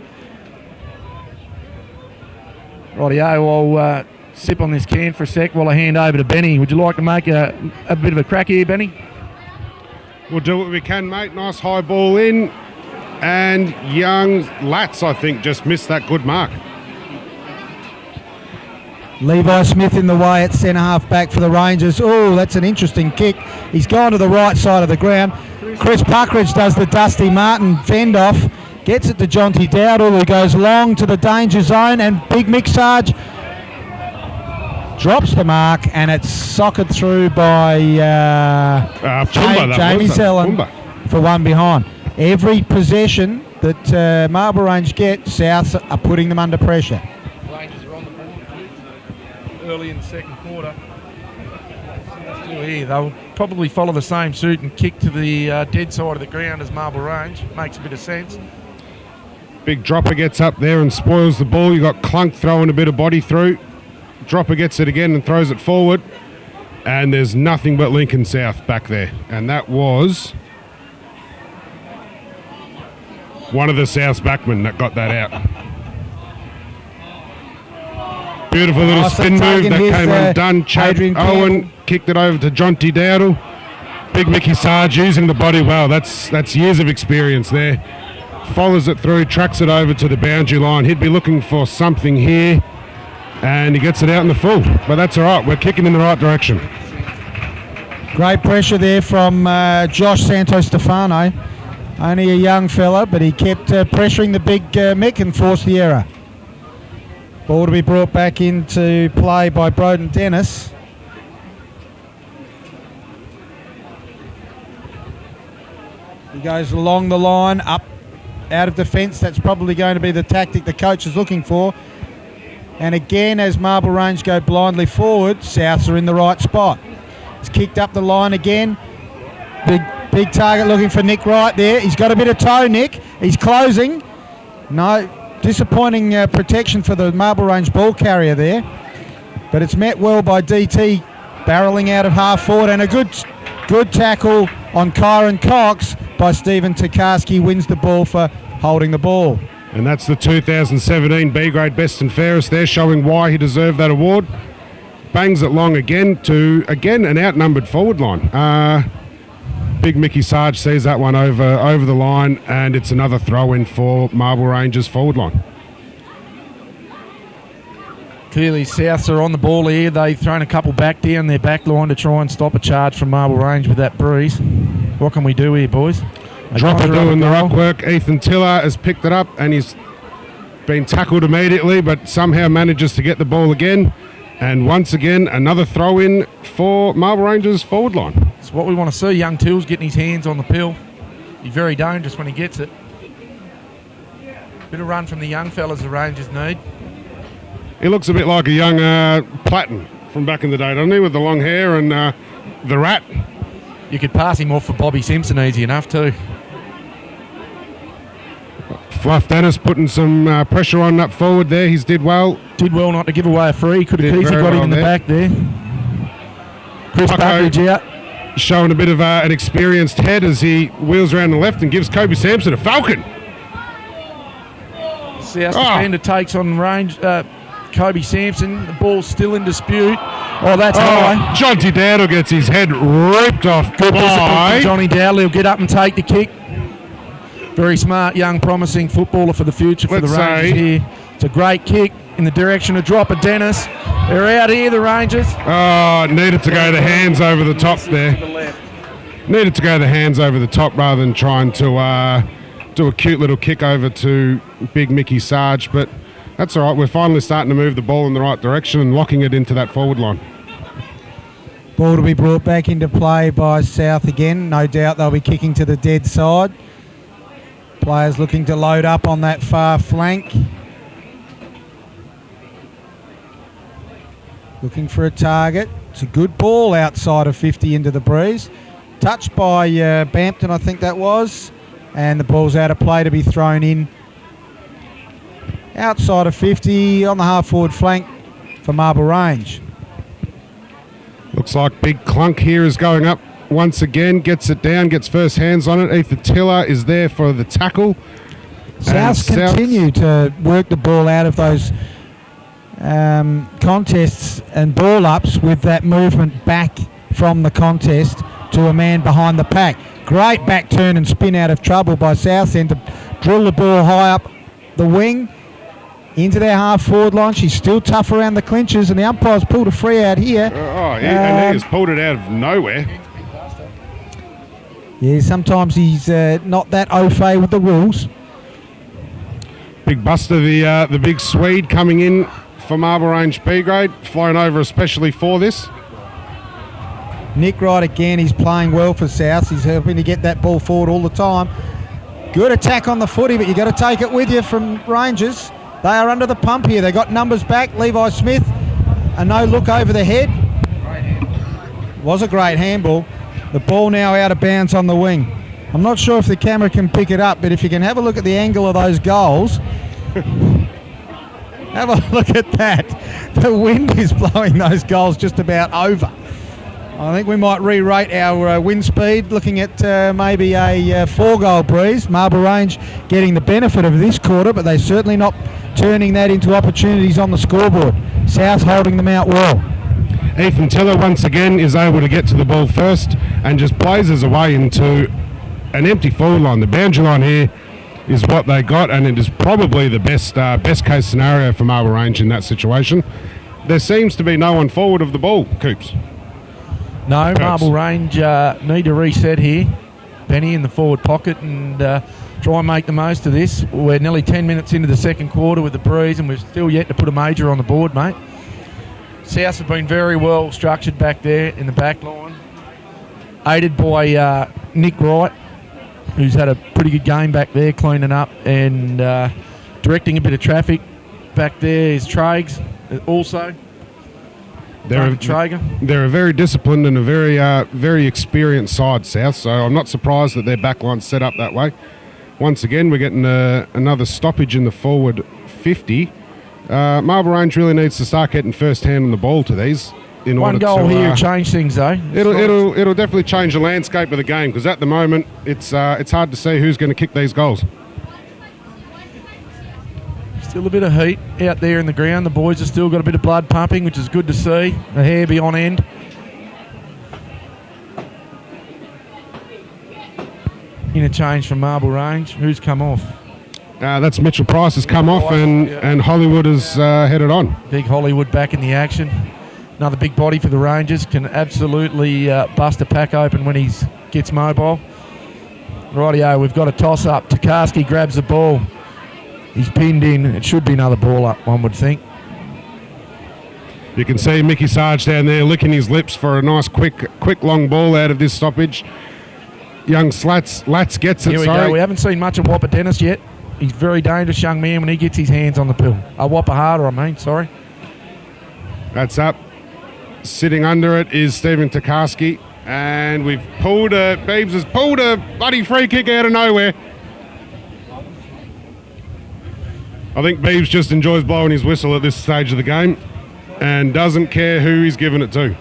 Speaker 3: Rightio, I'll sip on this can for a sec while I hand over to Benny. Would you like to make a bit of a crack here, Benny?
Speaker 6: We'll do what we can, mate. Nice high ball in. And young Lats, I think, just missed that good mark.
Speaker 2: Levi Smith in the way at centre-half back for the Rangers. Oh, that's an interesting kick. He's gone to the right side of the ground. Chris Puckridge does the Dusty Martin fend-off. Gets it to Jonty Dowdle, who goes long to the danger zone. And Big Mick Sarge drops the mark, and it's socked through by Jamie Zellen for one behind. Every possession that Marlborough Range get, South are putting them under pressure.
Speaker 3: Rangers are on the ball early in the second quarter. Still here. They'll probably follow the same suit and kick to the dead side of the ground as Marlborough Range. Makes a bit of sense.
Speaker 6: Big Dropper gets up there and spoils the ball. You got Clunk throwing a bit of body through. Dropper gets it again and throws it forward. And there's nothing but Lincoln South back there. And that was one of the South's backmen that got that out. Beautiful little spin move that came undone. Chad Owen kicked it over to Jonty Dowdle. Big Mickey Sarge using the body well. That's years of experience there. Follows it through, tracks it over to the boundary line. He'd be looking for something here. And he gets it out in the full. But that's all right. We're kicking in the right direction.
Speaker 2: Great pressure there from Josh Santo-Stefano. Only a young fella, but he kept pressuring the big Mick and forced the error. Ball to be brought back into play by Broden Dennis. He goes along the line, up out of defence. That's probably going to be the tactic the coach is looking for. And again, as Marlborough Range go blindly forward, Souths are in the right spot. It's kicked up the line again. Big target looking for Nick Wright there. He's got a bit of toe, Nick. He's closing. No, disappointing protection for the Marlborough Range ball carrier there. But it's met well by DT, barrelling out of half forward. And a good tackle on Kyron Cox by Stephen Tokarski, wins the ball for holding the ball.
Speaker 6: And that's the 2017 B-grade best and fairest there, showing why he deserved that award. Bangs it long again to, an outnumbered forward line. Big Mickey Sarge sees that one over the line, and it's another throw-in for Marlborough Rangers forward line.
Speaker 3: Clearly, Souths are on the ball here. They've thrown a couple back down their back line to try and stop a charge from Marlborough Range with that breeze. What can we do here, boys?
Speaker 6: Dropper doing the ruck work. Ethan Tiller has picked it up and he's been tackled immediately, but somehow manages to get the ball again. And once again, another throw-in for Marlborough Rangers forward line.
Speaker 3: It's what we want to see. Young Till's getting his hands on the pill. He's very dangerous when he gets it. Bit of run from the young fellas the Rangers need.
Speaker 6: He looks a bit like a young Platten from back in the day, doesn't he, with the long hair and the rat.
Speaker 3: You could pass him off for Bobby Simpson easy enough too.
Speaker 6: Fluff Dennis putting some pressure on up forward there. He's did well.
Speaker 3: Did well not to give away a free. Could have easily got him in the back there. Chris Buckridge out.
Speaker 6: Showing a bit of an experienced head as he wheels around the left and gives Kobe Sampson a falcon.
Speaker 3: South defender takes on range. Kobe Sampson. The ball's still in dispute. Oh, that's high.
Speaker 6: Jonty Dowdle gets his head ripped off.
Speaker 3: Good discipline from Johnny Dowdle. He'll get up and take the kick. Very smart, young, promising footballer for the future for the Rangers here. It's a great kick in the direction of Dropper Dennis. They're out here, the Rangers.
Speaker 6: Oh, needed to go the hands over the top there. Needed to go the hands over the top rather than trying to do a cute little kick over to big Mickey Sarge. But that's all right. We're finally starting to move the ball in the right direction and locking it into that forward line.
Speaker 2: Ball to be brought back into play by South again. No doubt they'll be kicking to the dead side. Players looking to load up on that far flank. Looking for a target. It's a good ball outside of 50 into the breeze. Touched by Bampton, I think that was. And the ball's out of play to be thrown in. Outside of 50 on the half-forward flank for Marble Range.
Speaker 6: Looks like Big Clunk here is going up once again. Gets it down, gets first hands on it. Ethan Tiller is there for the tackle.
Speaker 2: Souths continue to work the ball out of those contests and ball ups with that movement back from the contest to a man behind the pack. Great back turn and spin out of trouble by Southend to drill the ball high up the wing into their half-forward line. She's still tough around the clinches, and the umpire's pulled a free out here.
Speaker 6: And he has pulled it out of nowhere.
Speaker 2: Yeah, sometimes he's not that au fait with the rules.
Speaker 6: Big Buster, the big Swede, coming in for Marble Range B grade, flown over especially for this.
Speaker 2: Nick Wright again, he's playing well for South. He's helping to get that ball forward all the time. Good attack on the footy, but you've got to take it with you from Rangers. They are under the pump here. They got numbers back. Levi Smith, a no look over the head. Was a great handball. The ball now out of bounds on the wing. I'm not sure if the camera can pick it up, but if you can have a look at the angle of those goals, have a look at that. The wind is blowing those goals just about over. I think we might re-rate our wind speed, looking at maybe a 4-goal breeze. Marble Range getting the benefit of this quarter, but they're certainly not turning that into opportunities on the scoreboard. South holding them out well.
Speaker 6: Ethan Tiller once again is able to get to the ball first and just blazes away into an empty forward line. The boundary line here is what they got, and it is probably the best case scenario for Marble Range in that situation. There seems to be no one forward of the ball, Coops.
Speaker 3: No, Marble Range need to reset here. Benny in the forward pocket and try and make the most of this. We're nearly 10 minutes into the second quarter with the breeze, and we've still yet to put a major on the board, mate. South have been very well structured back there in the back line, aided by Nick Wright, who's had a pretty good game back there, cleaning up and directing a bit of traffic. Back there is Traegs also.
Speaker 6: They're a very disciplined and a very experienced side, South, so I'm not surprised that their backline's set up that way. Once again, we're getting another stoppage in the forward 50. Marble Range really needs to start getting first hand on the ball to these.
Speaker 3: One goal here change things, though.
Speaker 6: It'll definitely change the landscape of the game, because at the moment it's hard to see who's going to kick these goals.
Speaker 3: Still a bit of heat out there in the ground. The boys have still got a bit of blood pumping, which is good to see. The hair be on end. Interchange from Marble Range. Who's come off?
Speaker 6: That's Mitchell Price has come off, and Hollywood has headed on.
Speaker 3: Big Hollywood back in the action. Another big body for the Rangers. Can absolutely bust a pack open when he gets mobile. Rightio, we've got a toss-up. Tokarski grabs the ball. He's pinned in. It should be another ball up, one would think.
Speaker 6: You can see Mickey Sarge down there licking his lips for a nice quick long ball out of this stoppage. Young Lats gets it.
Speaker 3: Here we go. We haven't seen much of Whopper Dennis yet. He's a very dangerous young man when he gets his hands on the pill. Whopper Harder, sorry.
Speaker 6: That's up. Sitting under it is Stephen Tokarski. And Beebs has pulled a bloody free kick out of nowhere. I think Beebs just enjoys blowing his whistle at this stage of the game and doesn't care who he's giving it to.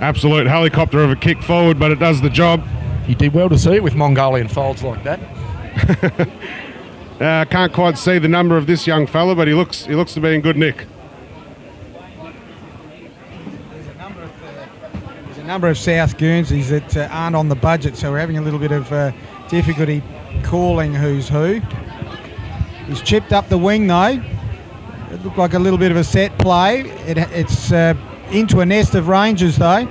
Speaker 6: Absolute helicopter of a kick forward, but it does the job.
Speaker 3: You did well to see it with Mongolian folds like that.
Speaker 6: Can't quite see the number of this young fella, but he looks to be in good nick.
Speaker 2: There's a number of South Guernseys that aren't on the budget, so we're having a little bit of difficulty calling who's who. He's chipped up the wing though. It looked like a little bit of a set play. It's into a nest of Rangers though.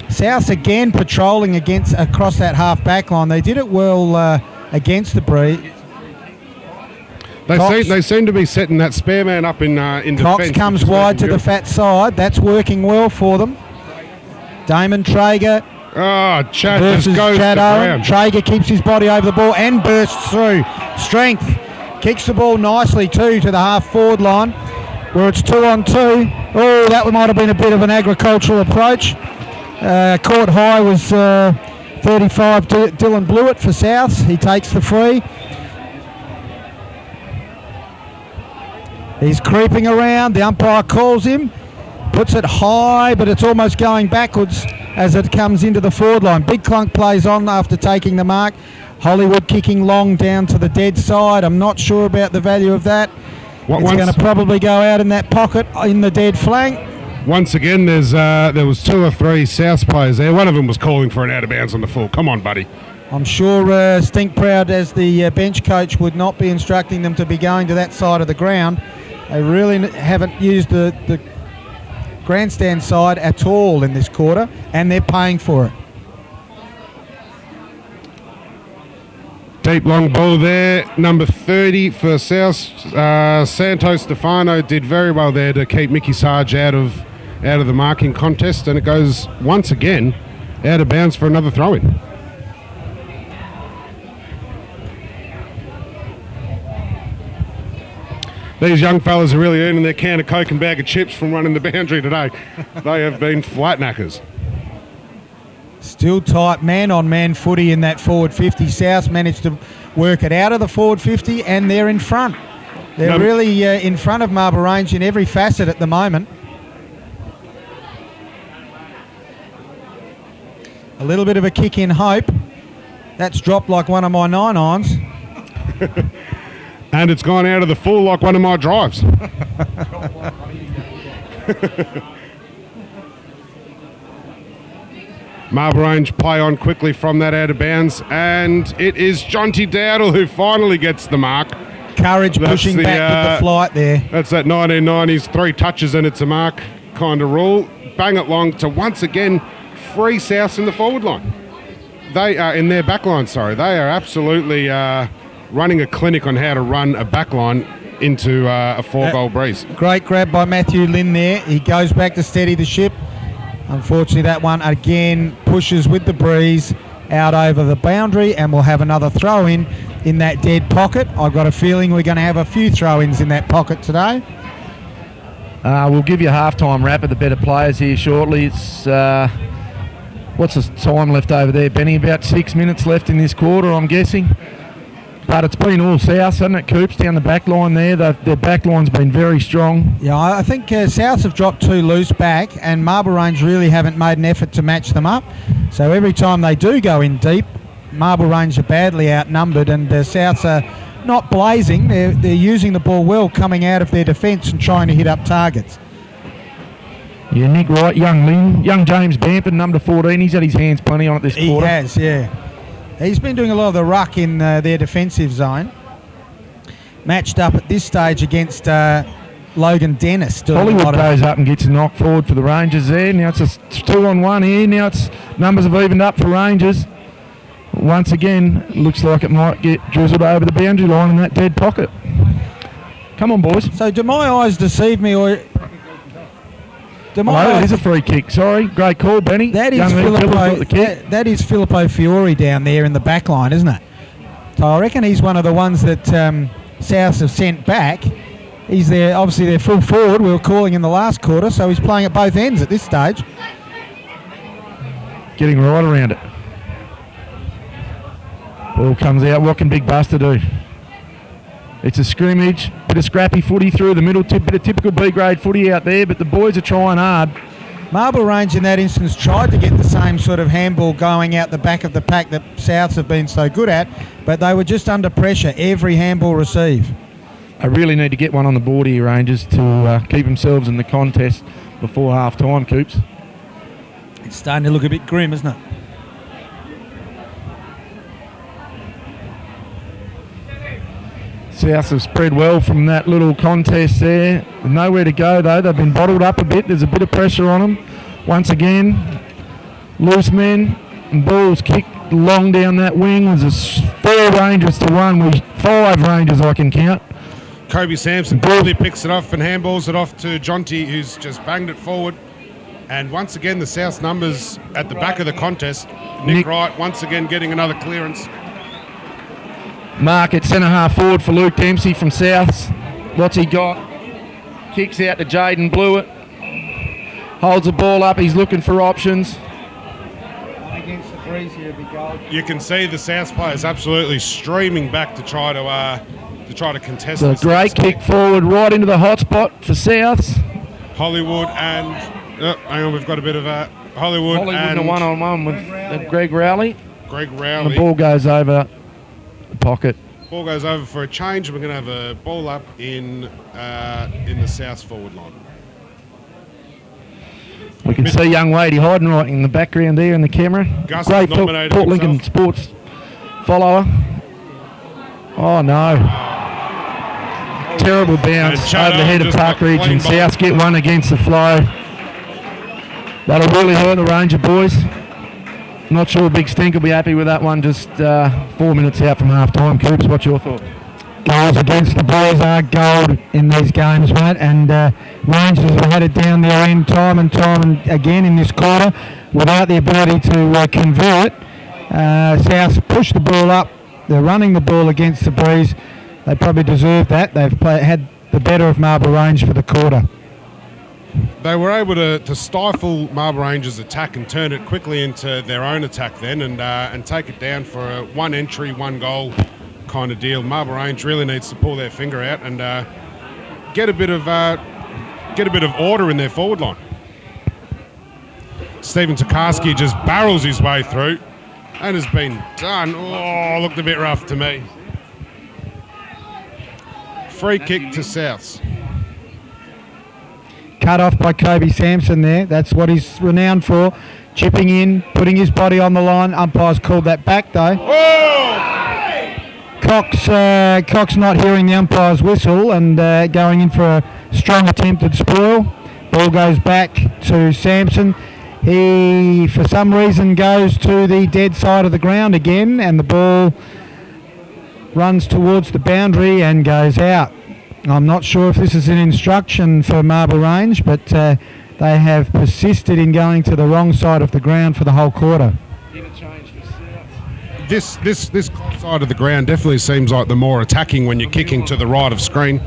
Speaker 2: South's again patrolling across that half back line. They did it well against the Breeze.
Speaker 6: They seem to be setting that spare man up in defence.
Speaker 2: Cox comes wide to the fat side. That's working well for them. Damon Traeger
Speaker 6: Chad
Speaker 2: versus
Speaker 6: just goes
Speaker 2: Chad
Speaker 6: to
Speaker 2: Owen.
Speaker 6: ground.
Speaker 2: Traeger keeps his body over the ball and bursts through. Strength. Kicks the ball nicely too to the half forward line where it's 2-on-2. Oh, that might have been a bit of an agricultural approach. Caught high was 35 Dylan Blewett for Souths. He takes the free. He's creeping around. The umpire calls him. Puts it high, but it's almost going backwards as it comes into the forward line. Big Clunk plays on after taking the mark. Hollywood kicking long down to the dead side. I'm not sure about the value of that. It's going to probably go out in that pocket in the dead flank.
Speaker 6: Once again, there was 2 or 3 South players there. One of them was calling for an out of bounds on the full. Come on, buddy.
Speaker 2: I'm sure Stink Proud, as the bench coach, would not be instructing them to be going to that side of the ground. They really haven't used the grandstand side at all in this quarter, and they're paying for it.
Speaker 6: Deep long ball there, number 30 for South. Santo Stefano did very well there to keep Mickey Sarge out of the marking contest, and it goes once again out of bounds for another throw-in. These young fellas are really earning their can of Coke and bag of chips from running the boundary today. They have been flat knackers.
Speaker 2: Still tight man-on-man footy in that forward 50. South managed to work it out of the forward 50, and they're in front. They're really in front of Marble Range in every facet at the moment. A little bit of a kick in hope. That's dropped like one of my 9-irons.
Speaker 6: And it's gone out of the full like one of my drives. Marble Range play on quickly from that out of bounds, and it is Jonty Dowdle who finally gets the mark.
Speaker 2: Courage pushing back with the flight there.
Speaker 6: That's that 1990s 3 touches and it's a mark kind of rule. Bang it long to once again free Souths in the forward line. They are in their back line, sorry. They are absolutely running a clinic on how to run a back line into a 4-goal breeze.
Speaker 2: Great grab by Matthew Lynn there. He goes back to steady the ship. Unfortunately, that one again pushes with the breeze out over the boundary, and we'll have another throw-in in that dead pocket. I've got a feeling we're going to have a few throw-ins in that pocket today.
Speaker 3: We'll give you a half-time wrap of the better players here shortly. It's what's the time left over there, Benny? About 6 minutes left in this quarter, I'm guessing. But it's been all South, hasn't it, Coops, down the back line there. Their back line's been very strong.
Speaker 2: Yeah, I think Souths have dropped 2 loose back, and Marble Range really haven't made an effort to match them up. So every time they do go in deep, Marble Range are badly outnumbered, and Souths are not blazing. They're using the ball well coming out of their defence and trying to hit up targets.
Speaker 3: Yeah, Nick Wright, young Lynn, young James Bamford, number 14. He's had his hands plenty on it this quarter.
Speaker 2: He has, yeah. He's been doing a lot of the ruck in their defensive zone. Matched up at this stage against Logan Dennis.
Speaker 3: Hollywood goes up and gets a knock forward for the Rangers there. Now it's a 2-on-1 here. Now it's numbers have evened up for Rangers. Once again, looks like it might get drizzled over the boundary line in that dead pocket. Come on, boys.
Speaker 2: So do my eyes deceive me, or...
Speaker 3: it is a free kick. Sorry, great call, Benny.
Speaker 2: That is Filippo Fiore down there in the back line, isn't it? So I reckon he's one of the ones that Souths have sent back. He's there, obviously they're full forward. We were calling in the last quarter, so he's playing at both ends at this stage.
Speaker 3: Getting right around it. Ball comes out. What can Big Buster do? It's a scrimmage, bit of scrappy footy through the middle, bit of typical B-grade footy out there, but the boys are trying hard.
Speaker 2: Marble Range in that instance tried to get the same sort of handball going out the back of the pack that Souths have been so good at, but they were just under pressure every handball receive.
Speaker 3: They really need to get one on the board here, Rangers, to keep themselves in the contest before half-time, Coops.
Speaker 2: It's starting to look a bit grim, isn't it?
Speaker 3: Souths have spread well from that little contest there. Nowhere to go, though. They've been bottled up a bit. There's a bit of pressure on them. Once again, loose men and balls kicked long down that wing. There's 4 Rangers to 1. 5 Rangers I can count.
Speaker 6: Kobe Sampson barely picks it off and handballs it off to Jonty, who's just banged it forward. And once again, the South numbers at the back of the contest. Nick Wright once again getting another clearance.
Speaker 3: Mark at centre half forward for Luke Dempsey from Souths. What's he got? Kicks out to Jaden Blewett. Holds the ball up. He's looking for options.
Speaker 2: Against the breeze here, big goal.
Speaker 6: You can see the South players absolutely streaming back to try to contest.
Speaker 3: So
Speaker 6: this.
Speaker 3: great kick forward right into the hot spot for Souths.
Speaker 6: Hollywood and hang on, we've got a bit of a Hollywood and
Speaker 3: in a one-on-one with Greg Rowley.
Speaker 6: Greg
Speaker 3: And
Speaker 6: Rowley.
Speaker 3: the ball goes over the pocket.
Speaker 6: Ball goes over for a change. We're going to have a ball up in the South forward line.
Speaker 3: We can see young Wadey hiding right in the background there in the camera.
Speaker 6: Gus
Speaker 3: Great
Speaker 6: nominated
Speaker 3: Port Lincoln
Speaker 6: himself.
Speaker 3: Sports follower. Oh no. Terrible bounce
Speaker 6: And Chad
Speaker 3: over the head of
Speaker 6: just
Speaker 3: Park
Speaker 6: got clean
Speaker 3: Region.
Speaker 6: ball.
Speaker 3: South get one against the flow. That'll really hurt the Ranger boys. Not sure Big Stink will be happy with that one. Just 4 minutes out from half time. Coops, what's your thought?
Speaker 1: Goals against the boys are gold in these games, mate, and Rangers have had it down their end time and again in this quarter without the ability to convert. South push the ball up. They're running the ball against the breeze. They probably deserve that. They've had the better of Marble Range for the quarter.
Speaker 6: They were able to stifle Marble Rangers' attack and turn it quickly into their own attack then, and take it down for a 1 entry, 1 goal kind of deal. Marble Range really needs to pull their finger out and get a bit of order in their forward line. Stephen Tokarski just barrels his way through and has been done. Oh, looked a bit rough to me. Free kick to Souths.
Speaker 1: Cut off by Kobe Sampson there. That's what he's renowned for. Chipping in, putting his body on the line. Umpires called that back though. Cox not hearing the umpire's whistle and going in for a strong attempted spoil. Ball goes back to Sampson. He, for some reason, goes to the dead side of the ground again, and the ball runs towards the boundary and goes out. I'm not sure if this is an instruction for Marble Range, but they have persisted in going to the wrong side of the ground for the whole quarter.
Speaker 6: This side of the ground definitely seems like the more attacking when you're kicking to the right of screen,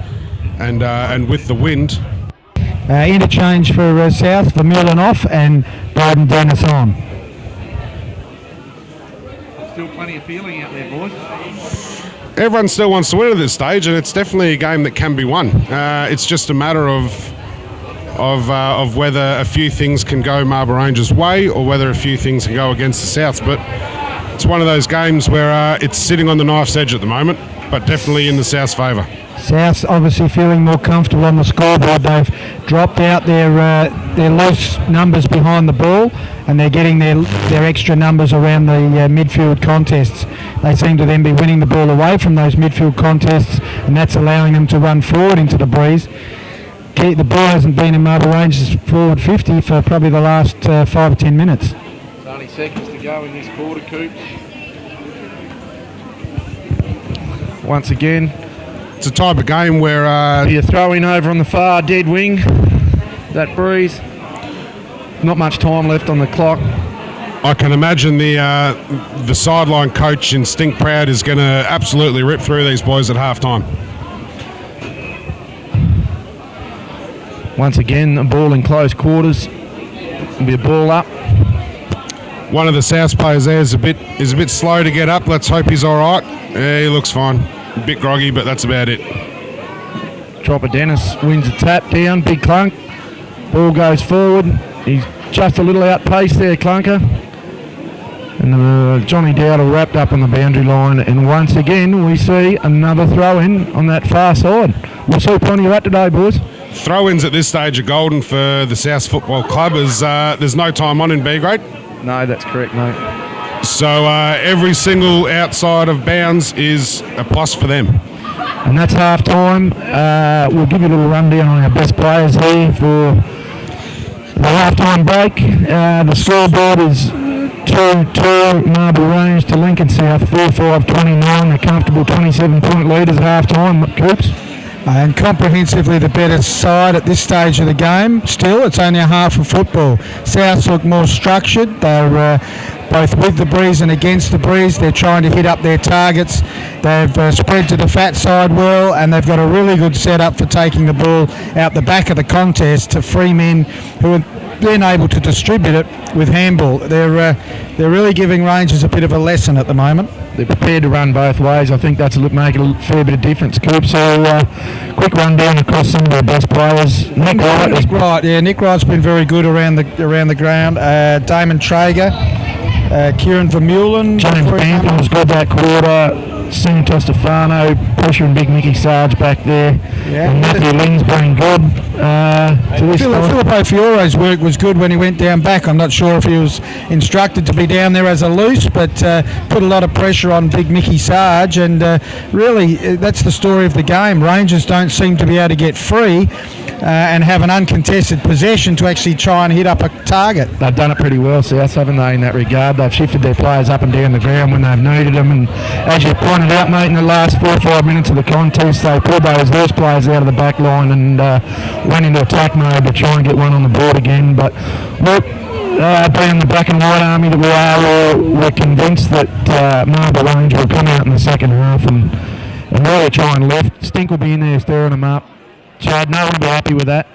Speaker 6: and with the wind.
Speaker 1: Interchange for South, Vermeulen off and Biden Dennis on.
Speaker 3: Still plenty of feeling out there, boys.
Speaker 6: Everyone still wants to win at this stage, and it's definitely a game that can be won. It's just a matter of whether a few things can go Marble Rangers' way or whether a few things can go against the Souths. But it's one of those games where it's sitting on the knife's edge at the moment, but definitely in the South's favour.
Speaker 1: South's obviously feeling more comfortable on the scoreboard. They've dropped out their loose numbers behind the ball, and they're getting their extra numbers around the midfield contests. They seem to then be winning the ball away from those midfield contests, and that's allowing them to run forward into the breeze. The ball hasn't been in Marble Range's forward 50 for probably the last 5 or 10 minutes.
Speaker 3: There's only seconds to go in this quarter, Coops. Once again,
Speaker 6: It's a type of game where
Speaker 3: you're throwing over on the far dead wing. That breeze. Not much time left on the clock.
Speaker 6: I can imagine the sideline coach in Stink Proud is going to absolutely rip through these boys at halftime.
Speaker 3: Once again, a ball in close quarters. It'll be a ball up.
Speaker 6: One of the South players there is a bit slow to get up. Let's hope he's all right. Yeah, he looks fine. A bit groggy, but that's about it.
Speaker 3: Dropper Dennis wins a tap down. Big clunk. Ball goes forward. He's just a little outpaced there, Clunker. And Johnny Dowdle wrapped up on the boundary line, and once again we see another throw-in on that far side. We'll see plenty of that today, boys.
Speaker 6: Throw-ins at this stage are golden for the South Football Club as there's no time on in B grade.
Speaker 3: No, that's correct, mate.
Speaker 6: So every single outside of bounds is a plus for them.
Speaker 3: And that's half-time. We'll give you a little rundown on our best players here for the half-time break. The scoreboard is 2-2 Marble Range to Lincoln South, 4-5-29. They're comfortable 27-point leaders at half-time. Coops?
Speaker 2: And comprehensively the better side at this stage of the game. Still, it's only a half of football. Souths look more structured. They're both with the breeze and against the breeze. They're trying to hit up their targets. They've spread to the fat side well, and they've got a really good setup for taking the ball out the back of the contest to free men who are then able to distribute it with handball. They're really giving Rangers a bit of a lesson at the moment.
Speaker 3: They're prepared to run both ways. I think that's make a fair bit of difference, Coop. So, quick rundown across some of their best players. Nick Wright.
Speaker 2: Nick Wright's been very good around the ground. Damon Traeger, Kieran Vermeulen.
Speaker 3: James Bampton was good that quarter. Santos Stefano, pressure and Big Mickey Sarge back there.
Speaker 2: Yeah.
Speaker 3: And Matthew Ling's been good.
Speaker 2: Filippo Fiore's work was good when he went down back. I'm not sure if he was instructed to be down there as a loose, but put a lot of pressure on Big Mickey Sarge, and really that's the story of the game. Rangers don't seem to be able to get free and have an uncontested possession to actually try and hit up a target.
Speaker 3: They've done it pretty well, South, haven't they, in that regard? They've shifted their players up and down the ground when they've needed them, and as you pointed out, mate, in the last 4 or 5 minutes of the contest, they pulled those horse players out of the back line and went into attack mode to try and get one on the board again. But look, being the black and white army that we are, we're convinced that Marble Range will come out in the second half and really try and lift. Stink will be in there stirring them up. Chad, no one will be happy with that.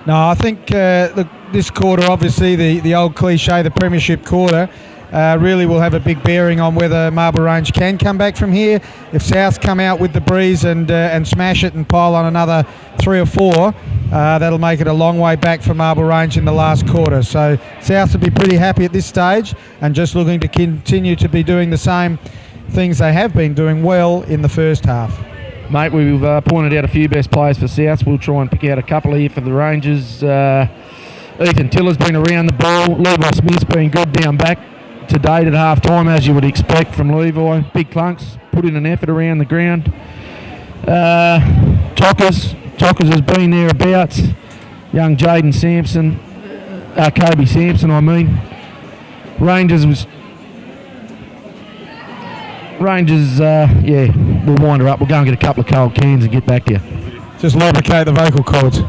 Speaker 2: No, I think this quarter, obviously, the old cliche, the Premiership quarter, really will have a big bearing on whether Marble Range can come back from here. If South come out with the breeze and smash it and pile on another 3 or 4, that'll make it a long way back for Marble Range in the last quarter. So South will be pretty happy at this stage and just looking to continue to be doing the same things they have been doing well in the first half.
Speaker 3: Mate, we've pointed out a few best players for South. We'll try and pick out a couple here for the Rangers. Ethan Tiller's been around the ball. Levi Smith's been good down back to date at half-time, as you would expect from Levi. Big clunks, put in an effort around the ground. Tockers has been thereabouts. Young Jaden Sampson, Kobe Sampson, I mean. Rangers, we'll wind her up. We'll go and get a couple of cold cans and get back to you.
Speaker 2: Just lubricate the vocal cords.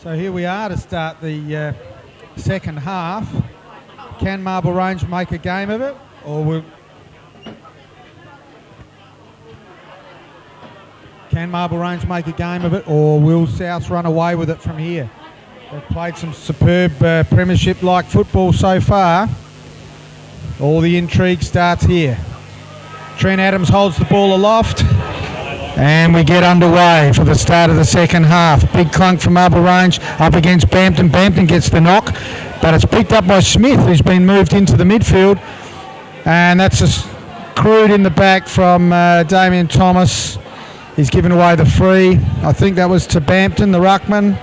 Speaker 2: So here we are to start the second half. Can Marble Range make a game of it, or will South run away with it from here? They've played some superb Premiership-like football so far. All the intrigue starts here. Trent Adams holds the ball aloft. And we get underway for the start of the second half. Big clunk from Marble Range up against Bampton. Bampton gets the knock, but it's picked up by Smith, who's been moved into the midfield. And that's a crude in the back from Damien Thomas. He's given away the free. I think that was to Bampton, the ruckman.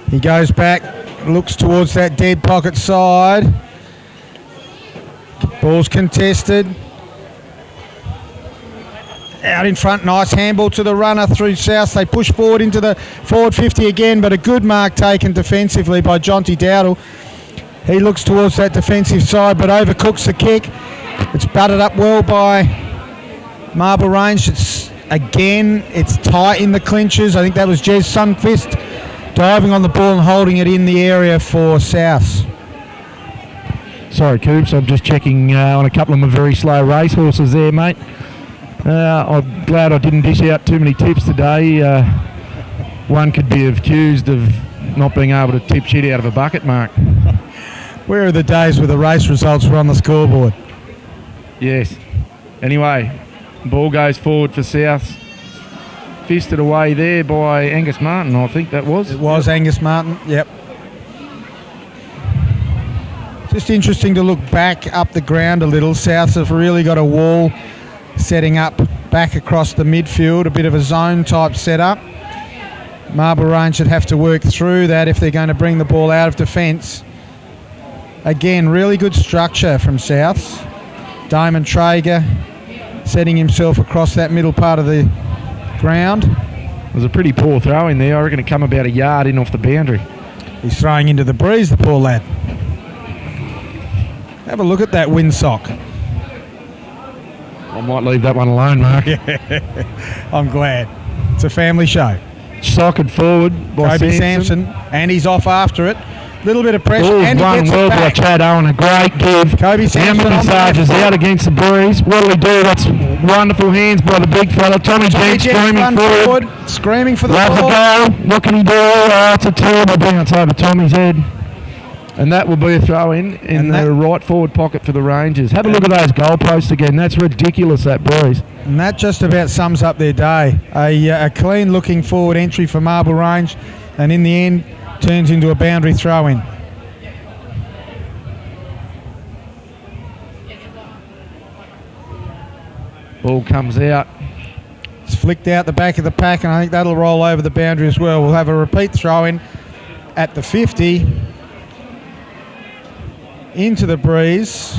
Speaker 2: He goes back, looks towards that dead pocket side. Ball's contested. Out in front, nice handball to the runner through South. They push forward into the forward 50 again, but a good mark taken defensively by Jonty Dowdle. He looks towards that defensive side, but overcooks the kick. It's butted up well by Marble Range. It's tight in the clinches. I think that was Jez Sundqvist diving on the ball and holding it in the area for South.
Speaker 3: Sorry, Coops, I'm just checking on a couple of my very slow racehorses there, mate. I'm glad I didn't dish out too many tips today. One could be accused of not being able to tip shit out of a bucket, Mark.
Speaker 2: Where are the days where the race results were on the scoreboard?
Speaker 3: Yes. Anyway, ball goes forward for South. Fisted away there by Angus Martin, I think that was.
Speaker 2: It was Angus Martin, yep. Just interesting to look back up the ground a little. South have really got a wall setting up back across the midfield, a bit of a zone type setup. Marble Range should have to work through that if they're going to bring the ball out of defence. Again, really good structure from South. Damon Traeger setting himself across that middle part of the ground.
Speaker 3: It was a pretty poor throw in there. I reckon it come about a yard in off the boundary.
Speaker 2: He's throwing into the breeze, the poor lad. Have a look at that windsock.
Speaker 3: I might leave that one alone, Mark.
Speaker 2: I'm glad. It's a family show.
Speaker 3: Socked forward by
Speaker 2: Kobe Sampson, and he's off after it. Little bit of pressure,
Speaker 3: Ball
Speaker 2: and he
Speaker 3: run
Speaker 2: gets
Speaker 3: well
Speaker 2: it
Speaker 3: by
Speaker 2: back.
Speaker 3: Chad Owen, a great give.
Speaker 2: Kobe Sampson on the
Speaker 3: Charges
Speaker 2: left.
Speaker 3: out against the breeze. What'll he do? That's wonderful hands by the big fella. Tommy Jenks screaming forward.
Speaker 2: Screaming for the
Speaker 3: Loves
Speaker 2: ball.
Speaker 3: a goal. What can he do? Oh, it's a terrible bounce over Tommy's head. And that will be a throw in the right forward pocket for the Rangers. Have a look at those goalposts again. That's ridiculous, that breeze.
Speaker 2: And that just about sums up their day. A clean looking forward entry for Marble Range, and in the end turns into a boundary throw in.
Speaker 3: Ball comes out.
Speaker 2: It's flicked out the back of the pack, and I think that'll roll over the boundary as well. We'll have a repeat throw in at the 50 into the breeze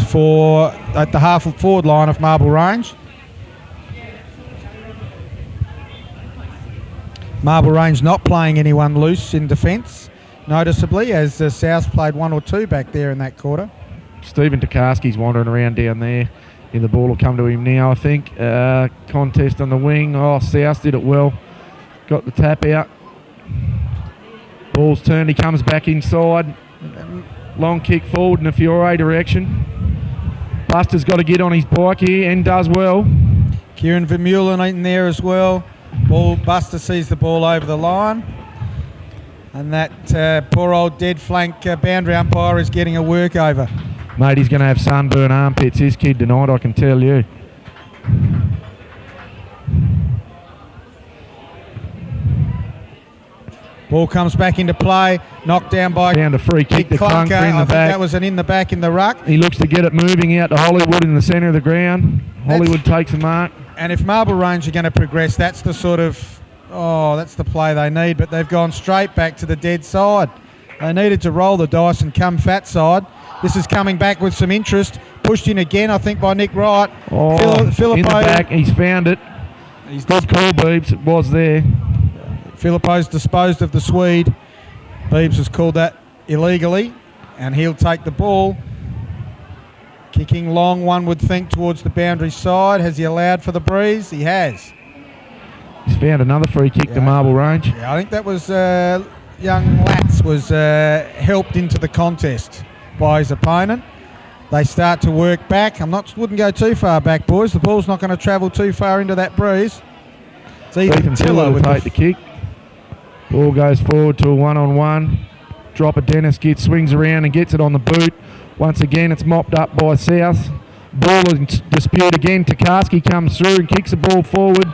Speaker 2: at the half forward line of Marble Range. Marble Range not playing anyone loose in defence, noticeably, as South played one or two back there in that quarter.
Speaker 3: Stephen Tokarski's wandering around down there. And the ball will come to him now, I think. Contest on the wing. Oh, South did it well. Got the tap out. Ball's turned. He comes back inside. Long kick forward in the Fiore direction. Buster's got to get on his bike here and does well.
Speaker 2: Kieran Vermeulen in there as well. Buster sees the ball over the line. And that poor old dead flank boundary umpire is getting a work over.
Speaker 3: Mate, he's going to have sunburn armpits, this kid, tonight, I can tell you.
Speaker 2: Ball comes back into play, knocked down by...
Speaker 3: Found a free kick to Clunker in the
Speaker 2: I think
Speaker 3: back.
Speaker 2: that was an in the back in the ruck.
Speaker 3: He looks to get it moving out to Hollywood in the centre of the ground. Hollywood takes a mark.
Speaker 2: And if Marble Range are going to progress, that's the sort of... that's the play they need, but they've gone straight back to the dead side. They needed to roll the dice and come fat side. This is coming back with some interest. Pushed in again, I think, by Nick Wright.
Speaker 3: Filippo in the back. He's found it. He's good call, Beebs. It was there.
Speaker 2: Filippo's disposed of the Swede. Beebs has called that illegally, and he'll take the ball. Kicking long, one would think, towards the boundary side. Has he allowed for the breeze? He has.
Speaker 3: He's found another free kick to Marble Range.
Speaker 2: Yeah, I think that was young Latz was helped into the contest by his opponent. They start to work back. Wouldn't go too far back, boys. The ball's not going to travel too far into that breeze. It's
Speaker 3: Ethan Tiller will take the kick. Ball goes forward to a one-on-one. Dropper Dennis swings around and gets it on the boot. Once again, it's mopped up by South. Ball in dispute again. Tokarski comes through and kicks the ball forward.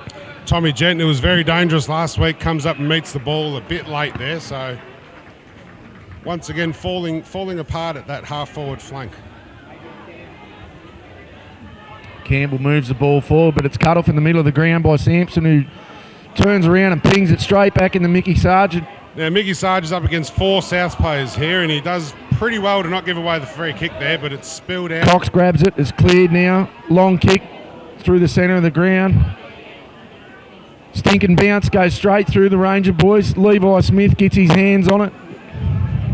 Speaker 6: Tommy Gent, who was very dangerous last week, comes up and meets the ball a bit late there. So once again, falling apart at that half-forward flank.
Speaker 3: Campbell moves the ball forward, but it's cut off in the middle of the ground by Sampson, who turns around and pings it straight back into Mickey Sargent.
Speaker 6: Now, Mickey Sargent's up against 4 South players here, and he does pretty well to not give away the free kick there, but it's spilled out.
Speaker 3: Cox grabs it. It's cleared now. Long kick through the centre of the ground. Stinking bounce goes straight through the Ranger boys. Levi Smith gets his hands on it.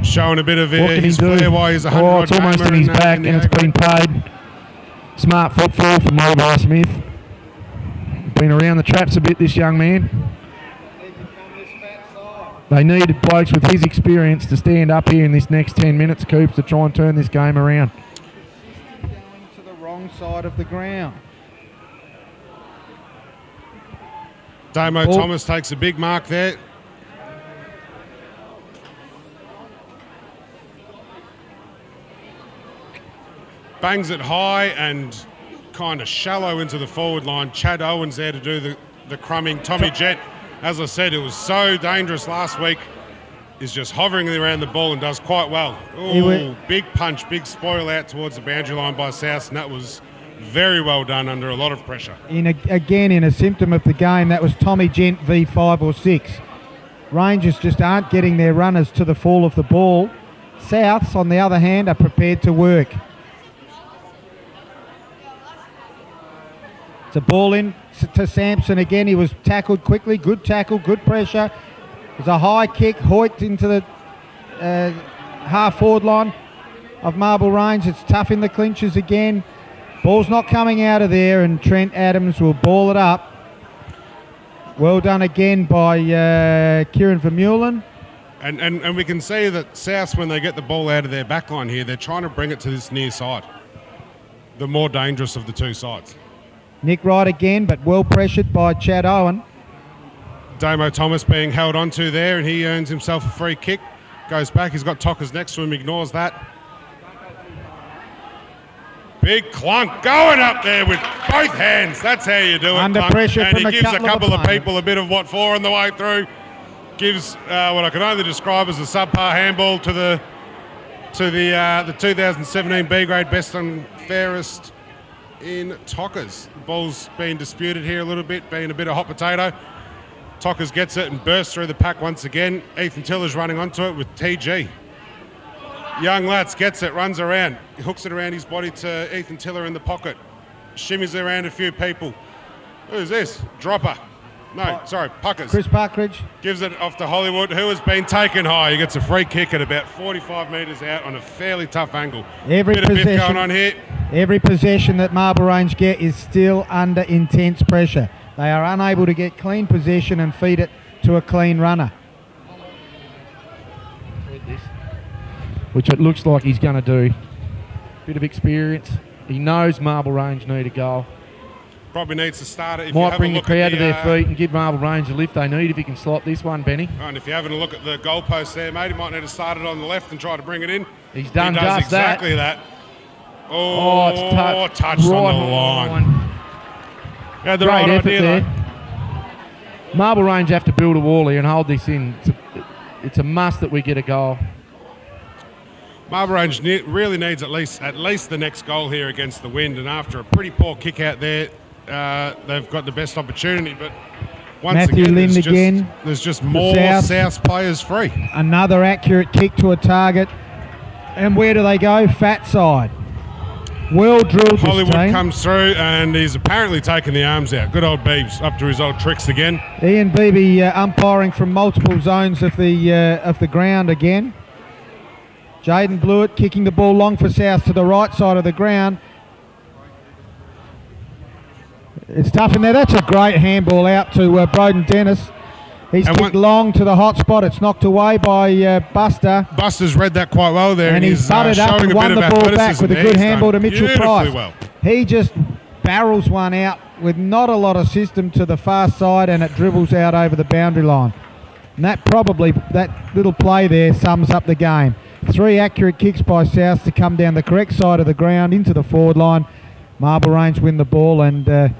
Speaker 6: Showing a bit of
Speaker 3: What can
Speaker 6: his
Speaker 3: he do?
Speaker 6: flair while he's 100
Speaker 3: it's almost in his back, and it's been paid. Smart footfall from Levi Smith. Been around the traps a bit, this young man. They needed blokes with his experience to stand up here in this next 10 minutes, Coops, to try and turn this game around.
Speaker 2: Going to the wrong side of the ground.
Speaker 6: Damo Thomas takes a big mark there. Bangs it high and kind of shallow into the forward line. Chad Owen's there to do the crumbing. Tommy Jett, as I said, it was so dangerous last week, is just hovering around the ball and does quite well. Ooh, big punch, big spoil out towards the boundary line by South, and that was very well done under a lot of pressure.
Speaker 2: Again, in a symptom of the game, that was Tommy Gent v 5 or 6. Rangers just aren't getting their runners to the fall of the ball. Souths, on the other hand, are prepared to work. It's a ball in to Sampson again. He was tackled quickly. Good tackle, good pressure. There's a high kick, hoiked into the half-forward line of Marble Range. It's tough in the clinches again. Ball's not coming out of there, and Trent Adams will ball it up. Well done again by Kieran Vermeulen.
Speaker 6: And we can see that South, when they get the ball out of their backline here, they're trying to bring it to this near side, the more dangerous of the two sides.
Speaker 2: Nick Wright again, but well pressured by Chad Owen.
Speaker 6: Damo Thomas being held onto there, and he earns himself a free kick. Goes back, he's got Tockers next to him, ignores that. Big clunk going up there with both hands. That's how you do it.
Speaker 2: Under
Speaker 6: Clunk.
Speaker 2: pressure
Speaker 6: and
Speaker 2: from
Speaker 6: he gives a couple of
Speaker 2: opponents.
Speaker 6: people a bit of what for on the way through. Gives what I can only describe as a subpar handball to the 2017 B grade best and fairest in Tockers. The ball's been disputed here a little bit, being a bit of hot potato. Tockers gets it and bursts through the pack once again. Ethan Tiller's running onto it with TG. Young Latz gets it, runs around, hooks it around his body to Ethan Tiller in the pocket. Shimmies around a few people. Who's this? Dropper. No, sorry, Puckers.
Speaker 2: Chris Puckridge.
Speaker 6: Gives it off to Hollywood, who has been taken high. He gets a free kick at about 45 metres out on a fairly tough angle.
Speaker 2: Every
Speaker 6: bit of biff going on here.
Speaker 2: Every possession that Marble Range get is still under intense pressure. They are unable to get clean possession and feed it to a clean runner.
Speaker 3: Which it looks like he's going to do. Bit of experience. He knows Marble Range need a goal.
Speaker 6: Probably needs to start it. If
Speaker 3: Might bring the crowd to their feet and give Marble Range the lift they need if he can slot this one, Benny.
Speaker 6: And if you're having a look at the goalpost there, mate, he might need to start it on the left and try to bring it in.
Speaker 3: He's done
Speaker 6: he does
Speaker 3: just
Speaker 6: exactly that.
Speaker 3: It's
Speaker 6: touched
Speaker 3: right
Speaker 6: on the line. Yeah, the
Speaker 3: Great
Speaker 6: right
Speaker 3: effort
Speaker 6: idea,
Speaker 3: there.
Speaker 6: though.
Speaker 3: Marble Range have to build a wall here and hold this in. It's a must that we get a goal.
Speaker 6: Marble Range really needs at least the next goal here against the Wind, and after a pretty poor kick out there, they've got the best opportunity. But once
Speaker 2: Matthew
Speaker 6: again,
Speaker 2: Lind
Speaker 6: there's just more South players free.
Speaker 2: Another accurate kick to a target. And where do they go? Fat side. Well drilled.
Speaker 6: Hollywood comes through, and he's apparently taken the arms out. Good old Beebs up to his old tricks again.
Speaker 2: Ian Beebe umpiring from multiple zones of the ground again. Jaden Blewett kicking the ball long for South to the right side of the ground. It's tough in there. That's a great handball out to Broden Dennis. He's kicked long to the hot spot. It's knocked away by Buster.
Speaker 6: Buster's read that quite well there.
Speaker 2: And he's butted up and won the ball back with a good handball to Mitchell Price.
Speaker 6: Well.
Speaker 2: He just barrels one out with not a lot of system to the far side, and it dribbles out over the boundary line. And that little play there sums up the game. 3 accurate kicks by South to come down the correct side of the ground into the forward line. Marble Range win the ball, and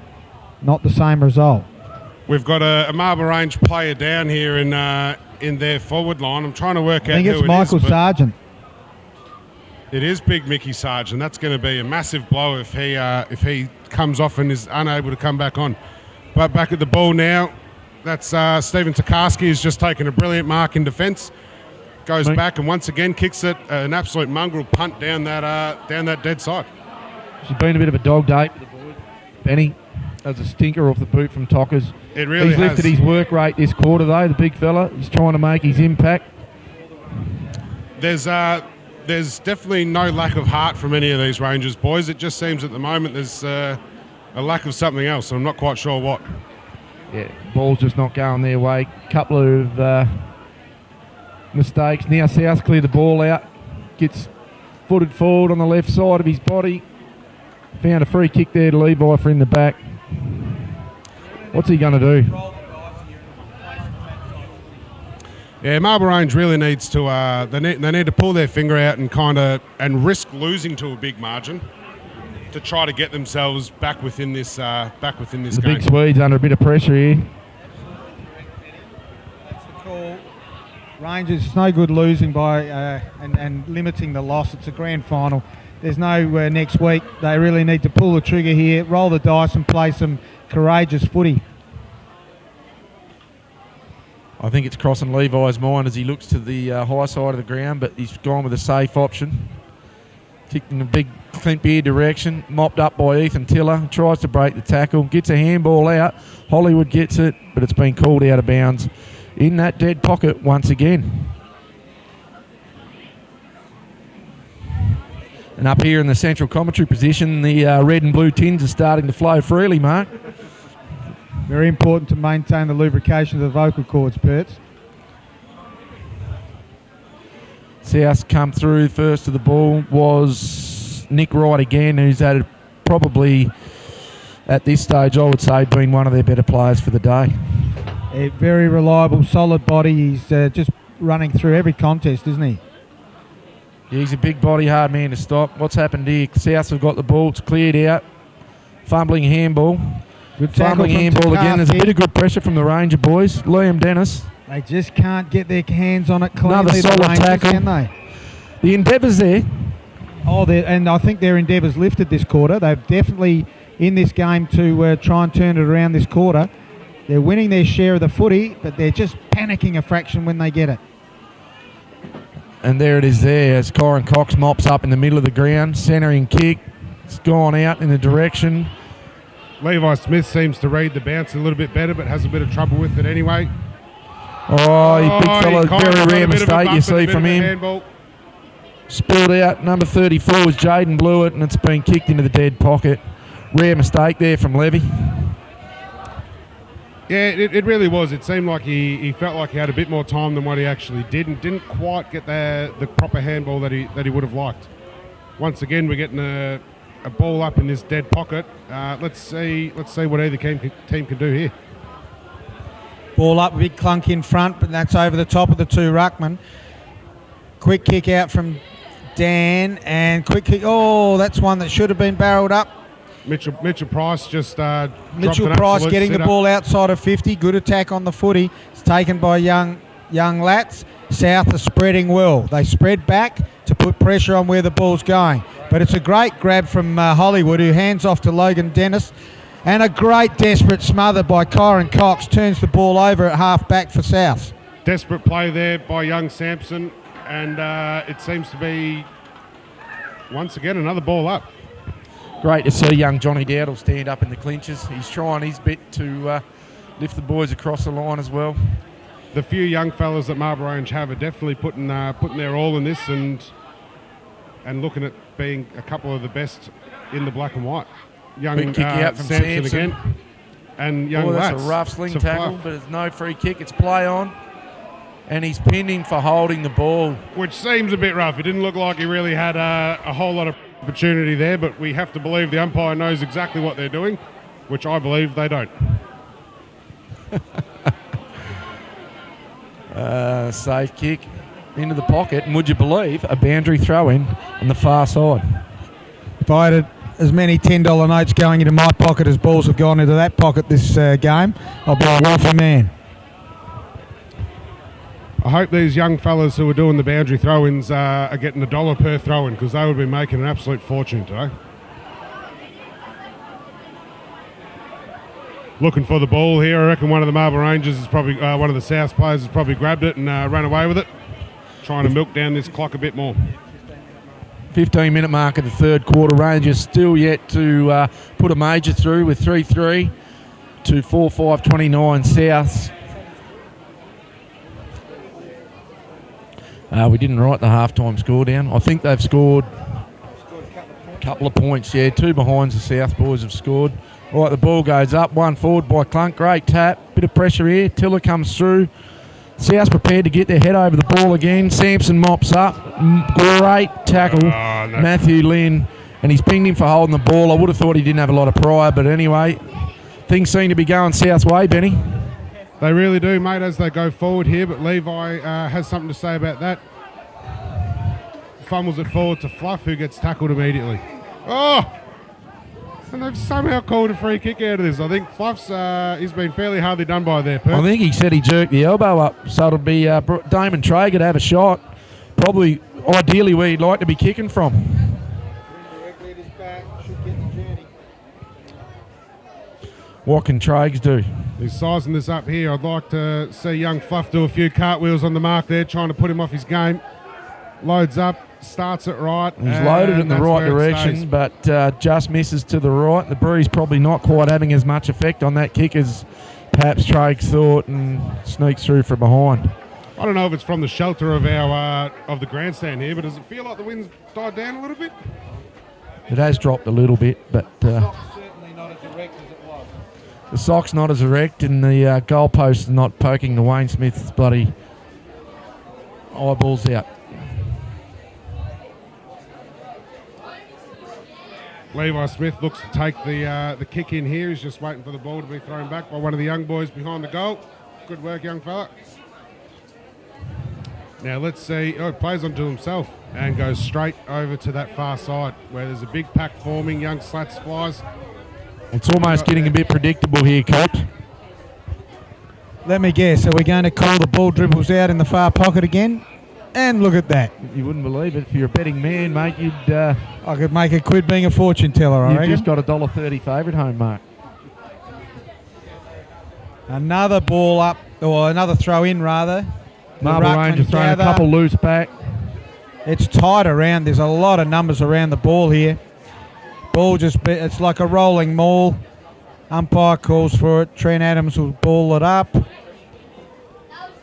Speaker 2: not the same result.
Speaker 6: We've got a Marble Range player down here in their forward line. I'm trying to work out who it is.
Speaker 2: I think it's Michael Sargent.
Speaker 6: It is Big Mickey Sargent. That's going to be a massive blow if he comes off and is unable to come back on. But back at the ball now, that's Stephen Tokarski, who's just taken a brilliant mark in defence. Goes back and once again kicks it, an absolute mongrel punt down that dead side.
Speaker 7: She's been a bit of a dog date for the boys. Benny does a stinker off the boot from Tockers.
Speaker 6: It really
Speaker 7: He's lifted his work rate this quarter though, the big fella. He's trying to make his impact.
Speaker 6: There's definitely no lack of heart from any of these Rangers boys. It just seems at the moment there's a lack of something else. I'm not quite sure what.
Speaker 7: Yeah, ball's just not going their way. Couple of mistakes. Now South clear the ball out. Gets footed forward on the left side of his body. Found a free kick there to Levi for in the back. What's he going to do?
Speaker 6: Yeah, Marble Range really needs to. They need to pull their finger out and risk losing to a big margin to try to get themselves back within this game.
Speaker 7: The big Swedes under a bit of pressure here.
Speaker 2: That's the call. Rangers, it's no good losing by and limiting the loss. It's a grand final. There's no next week. They really need to pull the trigger here, roll the dice and play some courageous footy.
Speaker 7: I think it's crossing Levi's mind as he looks to the high side of the ground, but he's gone with a safe option. Kicked in a big Clint Beard direction, mopped up by Ethan Tiller, tries to break the tackle, gets a handball out. Hollywood gets it, but it's been called out of bounds in that dead pocket once again. And up here in the central commentary position, the red and blue tins are starting to flow freely, Mark.
Speaker 2: Very important to maintain the lubrication of the vocal cords, Perts.
Speaker 7: South come through. First to the ball was Nick Wright again, who's had probably, at this stage, I would say, been one of their better players for the day.
Speaker 2: A very reliable, solid body. He's just running through every contest, isn't he?
Speaker 7: Yeah, he's a big body, hard man to stop. What's happened here? South have got the ball. It's cleared out. Fumbling handball.
Speaker 2: Good tackle
Speaker 7: fumbling handball again. There's a bit of good pressure from the Ranger boys. Liam Dennis.
Speaker 2: They just can't get their hands on it cleanly.
Speaker 7: Another solid
Speaker 2: Rangers,
Speaker 7: tackle.
Speaker 2: Can they?
Speaker 7: The endeavours there.
Speaker 2: Oh, and I think their endeavours lifted this quarter. They've definitely in this game to try and turn it around this quarter. They're winning their share of the footy, but they're just panicking a fraction when they get it.
Speaker 7: And there it is there as Corin Cox mops up in the middle of the ground. Centering kick. It's gone out in the direction.
Speaker 6: Levi Smith seems to read the bounce a little bit better, but has a bit of trouble with it anyway.
Speaker 7: Oh, big fella, very rare mistake you see from him. Spilled out, number 34 was Jaden Blewett, and it's been kicked into the dead pocket. Rare mistake there from Levy.
Speaker 6: Yeah, it really was. It seemed like he felt like he had a bit more time than what he actually did, and didn't quite get the proper handball that he would have liked. Once again, we're getting a ball up in this dead pocket. Let's see what either team can do here.
Speaker 2: Ball up, big clunk in front, but that's over the top of the two ruckmen. Quick kick out from Dan, and quick kick. Oh, that's one that should have been barreled up.
Speaker 6: Mitchell Price just
Speaker 2: Mitchell Price getting the ball outside of 50. Good attack on the footy. It's taken by young Lats. South are spreading well. They spread back to put pressure on where the ball's going. But it's a great grab from Hollywood, who hands off to Logan Dennis. And a great desperate smother by Corin Cox turns the ball over at half back for South.
Speaker 6: Desperate play there by young Sampson, and it seems to be once again another ball up.
Speaker 7: Great to see young Johnny Dowdle stand up in the clinches. He's trying his bit to lift the boys across the line as well.
Speaker 6: The few young fellas that Marble Range have are definitely putting their all in this, and looking at being a couple of the best in the black and white. Young
Speaker 7: Quick kick out from
Speaker 6: Sampson again. and young
Speaker 7: that's
Speaker 6: Lats
Speaker 7: a rough sling
Speaker 6: to
Speaker 7: tackle,
Speaker 6: Fluff,
Speaker 7: but it's no free kick. It's play on. And he's pinned him for holding the ball.
Speaker 6: which seems a bit rough. It didn't look like he really had a whole lot of opportunity there, but we have to believe the umpire knows exactly what they're doing, which I believe they don't.
Speaker 7: Safe kick into the pocket, and would you believe a boundary throw in on the far side?
Speaker 2: If I had as many $10 notes going into my pocket as balls have gone into that pocket this game, I'll be a wealthy man.
Speaker 6: I hope these young fellas who are doing the boundary throw-ins are getting $1 per throw-in, because they would be making an absolute fortune today. Looking for the ball here. I reckon one of the Marble Rangers is probably one of the South players has probably grabbed it and run away with it, trying to milk down this clock a bit more.
Speaker 7: 15-minute mark of the third quarter. Rangers still yet to put a major through with 3-3 to 4-5-29 Souths. We didn't write the halftime score down. I think they've scored a couple of points. Yeah, 2 behinds the South boys have scored. All right, the ball goes up, 1 forward by Clunk. Great tap, bit of pressure here. Tiller comes through. South's prepared to get their head over the ball again. Sampson mops up. Great tackle, Matthew Lynn. And he's pinged him for holding the ball. I would have thought he didn't have a lot of pride, but anyway, things seem to be going South's way, Benny.
Speaker 6: They really do, mate, as they go forward here, but Levi has something to say about that. Fumbles it forward to Fluff, who gets tackled immediately. Oh! And they've somehow called a free kick out of this. I think Fluff's he's been fairly hardly done by there.
Speaker 7: I think he said he jerked the elbow up, so it'll be Damon Traeger to have a shot. Probably, ideally, where he'd like to be kicking from. What can Traegs do?
Speaker 6: He's sizing this up here. I'd like to see young Fluff do a few cartwheels on the mark there, trying to put him off his game. Loads up, starts it right.
Speaker 7: He's loaded in the right direction, but just misses to the right. The breeze probably not quite having as much effect on that kick as perhaps Traegs thought, and sneaks through from behind.
Speaker 6: I don't know if it's from the shelter of our of the grandstand here, but does it feel like the wind's died down a little bit?
Speaker 7: It has dropped a little bit, but
Speaker 2: Certainly not as direct as it was.
Speaker 7: the sock's not as erect, and the goalpost is not poking the Wayne Smith's bloody eyeballs out.
Speaker 6: Levi Smith looks to take the kick in here. He's just waiting for the ball to be thrown back by one of the young boys behind the goal. Good work, young fella. Now let's see. Oh, he plays onto himself and goes straight over to that far side where there's a big pack forming. Young Slats flies.
Speaker 7: It's almost getting a bit predictable here, Coach.
Speaker 2: Let me guess, are we going to call the ball dribbles out in the far pocket again? And look at that.
Speaker 7: You wouldn't believe it. If you're a betting man, mate, you'd...
Speaker 2: I could make a quid being a fortune teller, I
Speaker 7: You've
Speaker 2: reckon.
Speaker 7: just got a $1.30 favourite home mark.
Speaker 2: Another ball up, or another throw in rather.
Speaker 7: Marble Rangers throwing a couple loose back.
Speaker 2: It's tight around. There's a lot of numbers around the ball here. Ball it's like a rolling maul. Umpire calls for it. Trent Adams will ball it up.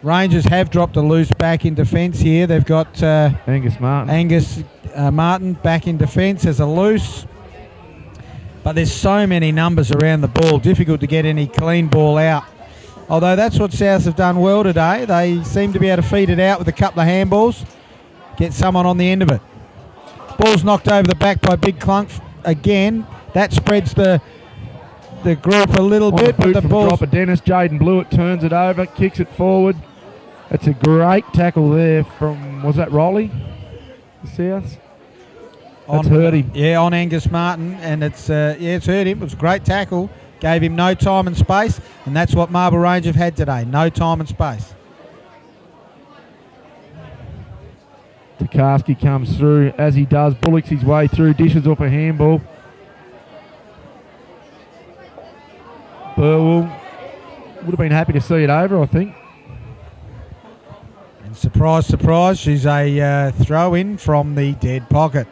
Speaker 2: Rangers have dropped a loose back in defence here. They've got
Speaker 7: Angus Martin.
Speaker 2: Martin back in defence as a loose. But there's so many numbers around the ball. Difficult to get any clean ball out. Although that's what Souths have done well today. They seem to be able to feed it out with a couple of handballs. Get someone on the end of it. Ball's knocked over the back by Big Clunk again. That spreads the group a little bit.
Speaker 7: But the
Speaker 2: ball.
Speaker 7: Drop of Dennis. Jaden Blewett turns it over, kicks it forward. That's a great tackle there from, was that Raleigh? The Souths? That's hurt him.
Speaker 2: Yeah, on Angus Martin. And it's hurt him. It was a great tackle. Gave him no time and space. And that's what Marble Range have had today. No time and space.
Speaker 7: Tarkowski comes through. As he does, bullocks his way through, dishes off a handball. Burwell would have been happy to see it over, I think.
Speaker 2: And surprise, surprise, she's a throw-in from the dead pocket.